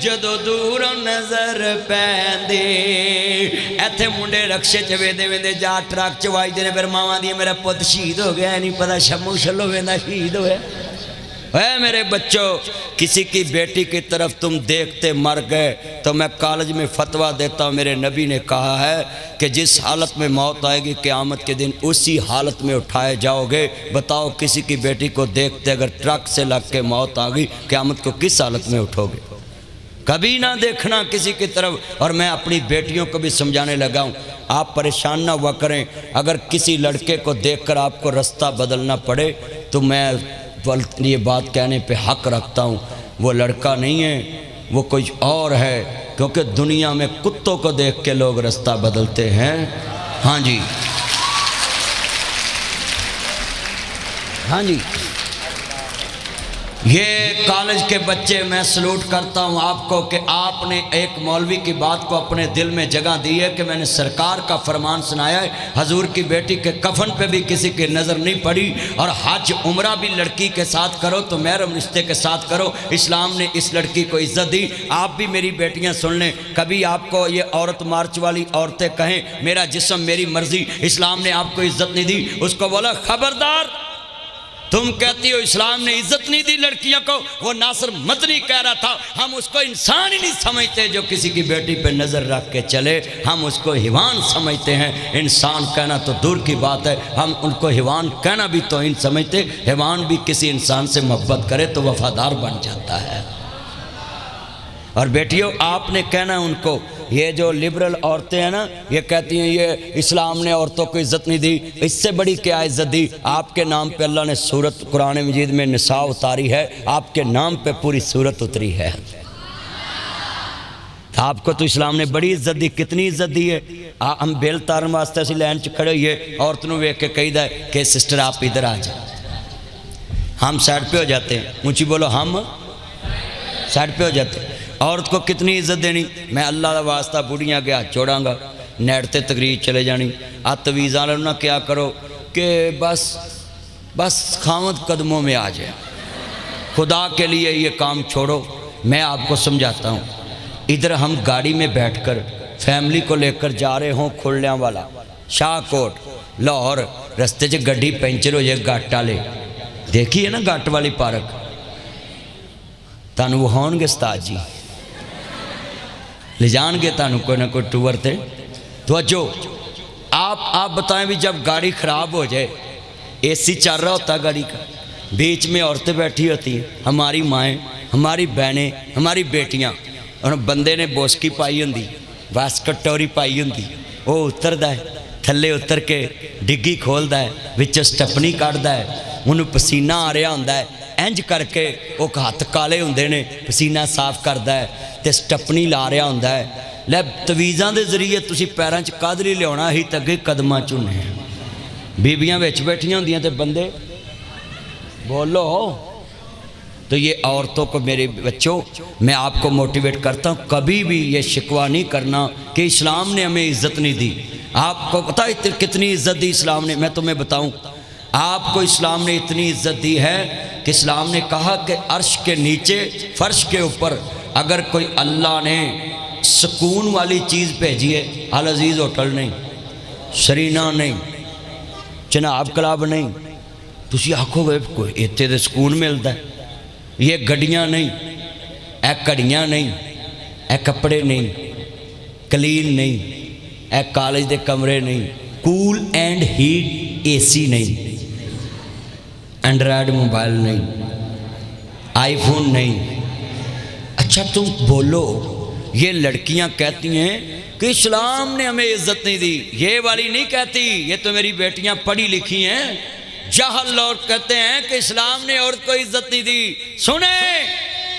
جدو دوروں نظر پیندی ایتھے منڈے رکشے چ ویندے ویندے جا ٹرک چ واجدے نے پھر ماواں دی میرا پت شہید ہو گیا نہیں پتہ شمو شلو ویندا شہید ہویا اے میرے بچوں کسی کی بیٹی کی طرف تم دیکھتے مر گئے تو میں کالج میں فتویٰ دیتا ہوں میرے نبی نے کہا ہے کہ جس حالت میں موت آئے گی قیامت کے دن اسی حالت میں اٹھائے جاؤ گے بتاؤ کسی کی بیٹی کو دیکھتے اگر ٹرک سے لگ کے موت آ گئی قیامت کو کس حالت میں اٹھو گے کبھی نہ دیکھنا کسی کی طرف اور میں اپنی بیٹیوں کو بھی سمجھانے لگا ہوں آپ پریشان نہ ہوا کریں اگر کسی لڑکے کو دیکھ کر آپ کو رستہ بدلنا پڑے تو میں یہ بات کہنے پہ حق رکھتا ہوں وہ لڑکا نہیں ہے وہ کچھ اور ہے کیونکہ دنیا میں کتوں کو دیکھ کے لوگ رستہ بدلتے ہیں ہاں جی ہاں جی یہ کالج کے بچے میں سلوٹ کرتا ہوں آپ کو کہ آپ نے ایک مولوی کی بات کو اپنے دل میں جگہ دی ہے کہ میں نے سرکار کا فرمان سنایا ہے حضور کی بیٹی کے کفن پہ بھی کسی کی نظر نہیں پڑی اور حج عمرہ بھی لڑکی کے ساتھ کرو تو محرم رشتے کے ساتھ کرو اسلام نے اس لڑکی کو عزت دی آپ بھی میری بیٹیاں سن لیں کبھی آپ کو یہ عورت مارچ والی عورتیں کہیں میرا جسم میری مرضی اسلام نے آپ کو عزت نہیں دی اس کو بولا خبردار تم کہتی ہو اسلام نے عزت نہیں دی لڑکیوں کو وہ ناصر مدنی کہہ رہا تھا ہم اس کو انسان ہی نہیں سمجھتے جو کسی کی بیٹی پہ نظر رکھ کے چلے ہم اس کو حیوان سمجھتے ہیں انسان کہنا تو دور کی بات ہے ہم ان کو حیوان کہنا بھی توہین سمجھتے حیوان بھی کسی انسان سے محبت کرے تو وفادار بن جاتا ہے اور بیٹیوں آپ نے کہنا ہے ان کو یہ جو لبرل عورتیں ہیں نا یہ کہتی ہیں یہ اسلام نے عورتوں کو عزت نہیں دی اس سے بڑی کیا عزت دی آپ کے نام پہ اللہ نے سورت قرآن مجید میں نساء اتاری ہے آپ کے نام پہ پوری سورت اتری ہے آپ کو تو اسلام نے بڑی عزت دی کتنی عزت دی ہے ہم بیل تارن واسطے اسی لائن چ کھڑے ہوئے عورتوں ویکھ کے کہی دا ہے کہ سسٹر آپ ادھر آ جائیں ہم سائڈ پہ ہو جاتے ہیں اونچی بولو ہم سائڈ پہ ہو جاتے ہیں عورت کو کتنی عزت دینی میں اللہ کا واسطہ بڑھیاں کے ہاتھ چھوڑاں گا نیٹتے تقریر چلے جانی تویزاں نہ کیا کرو کہ بس خامد قدموں میں آ جائے خدا کے لیے یہ کام چھوڑو میں آپ کو سمجھاتا ہوں ادھر ہم گاڑی میں بیٹھ کر فیملی کو لے کر جا رہے ہوں کھلڑیاں والا شاہ کوٹ لاہور رستے چ گڈی پینچر ہو جائے گاٹ والے دیکھیے نا گاٹ والی پارک تانوں وہ ہون گے استاد جی لے جان گے تانوں کوئی نہ کوئی ٹور تھے توجہ آپ بتائیں بھی جب گاڑی خراب ہو جائے اے سی چل رہا ہوتا گاڑی کا بیچ میں عورتیں بیٹھی ہوتی ہیں ہماری مائیں ہماری بہنیں ہماری بیٹیاں اور بندے نے بوسکی پائی ہوندی واسکٹ ٹوری پائی ہوندی وہ اتردا ہے تھلے اتر کے ڈگی کھولدا ہے وچ سٹپنی کڈدا ہے انہوں پسینہ آ رہا ہوندا ہے انج کر کے وہ ہاتھ کالے ہوندے نے پسینہ صاف کردا ہے تے سٹپنی لا رہا ہوندا ہے لے تویزاں دے ذریعے تسی پیراں چ قادری لیاونا ہی تگے قدماں چنے بیبیاں وچ بیٹھیاں ہوندیاں تے بندے بولو تو یہ عورتوں کو میرے بچوں میں آپ کو موٹیویٹ کرتا ہوں کبھی بھی یہ شکوہ نہیں کرنا کہ اسلام نے ہمیں عزت نہیں دی آپ کو پتہ ہے کتنی عزت دی اسلام نے میں تمہیں بتاؤں آپ کو اسلام نے اتنی عزت دی ہے کہ اسلام نے کہا کہ عرش کے نیچے فرش کے اوپر اگر کوئی اللہ نے سکون والی چیز بھیجی ہے العزیز ہوٹل نہیں سرینا نہیں چناب کلب نہیں تسی آکھو گے کوئی ایتھے دے سکون ملتا ہے یہ گڈیاں نہیں اے کڑیاں نہیں اے کپڑے نہیں کلین نہیں اے کالج دے کمرے نہیں کول اینڈ ہیٹ اے سی نہیں اینڈرائڈ موبائل نہیں آئی فون نہیں اچھا تم بولو یہ لڑکیاں کہتی ہیں کہ اسلام نے ہمیں عزت نہیں دی یہ والی نہیں کہتی یہ تو میری بیٹیاں پڑھی لکھی ہیں جہل لوگ کہتے ہیں کہ اسلام نے عورت کو عزت نہیں دی سنیں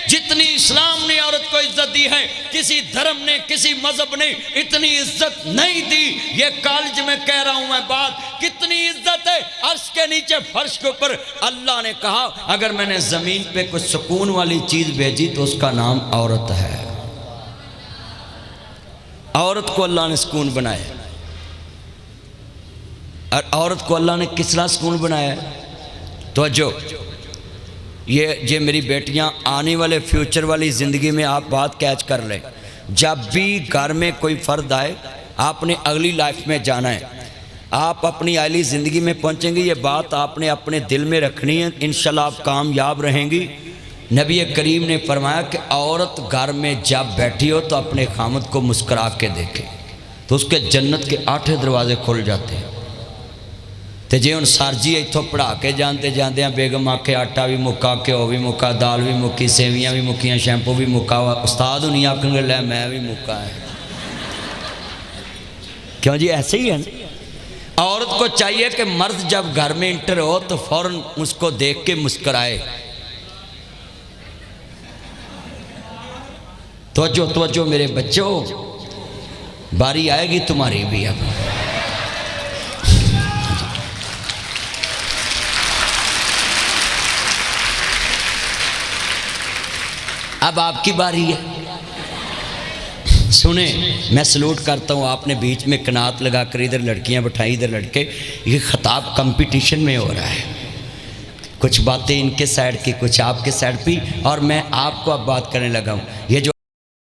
جتنی اسلام نے عورت کو عزت دی ہے کسی دھرم نے کسی مذہب نے اتنی عزت نہیں دی یہ کالج میں کہہ رہا ہوں میں بات کتنی عزت ہے عرش کے نیچے فرش کے اوپر اللہ نے کہا اگر میں نے زمین پہ کچھ سکون والی چیز بھیجی تو اس کا نام عورت ہے عورت کو اللہ نے سکون بنایا اور عورت کو اللہ نے کس طرح سکون بنایا توجہ یہ میری بیٹیاں آنے والے فیوچر والی زندگی میں آپ بات کیچ کر لیں، جب بھی گھر میں کوئی فرد آئے آپ نے اگلی لائف میں جانا ہے، آپ اپنی اعلی زندگی میں پہنچیں گے، یہ بات آپ نے اپنے دل میں رکھنی ہے، انشاءاللہ آپ کامیاب رہیں گی۔ نبی کریم نے فرمایا کہ عورت گھر میں جب بیٹھی ہو تو اپنے خامد کو مسکرا کے دیکھے تو اس کے جنت کے 8 دروازے کھل جاتے ہیں۔ تو جی ہن سر جی اتوں پڑھا کے جانتے جاندے ہیں بیگم آکھے آٹا بھی مکا، گھیو بھی مکا، دال بھی مکی، سیویاں بھی مکیاں، شیمپو بھی مکا، استاد ہونی آکھن گے لے میں بھی مکا ہے۔ کیوں جی ایسے ہی ہے نا؟ عورت کو چاہیے کہ مرد جب گھر میں انٹر ہو تو فوراً اس کو دیکھ کے مسکرائے۔ توجہ میرے بچوں، باری آئے گی تمہاری بھی اب آپ کی باری ہے۔ سنیں، میں سلوٹ کرتا ہوں، آپ نے بیچ میں کنات لگا کر ادھر لڑکیاں بٹھائی ادھر لڑکے، یہ خطاب کمپٹیشن میں ہو رہا ہے، کچھ باتیں ان کے سائڈ کی کچھ آپ کے سائڈ پہ، اور میں آپ کو اب بات کرنے لگا ہوں۔ یہ جو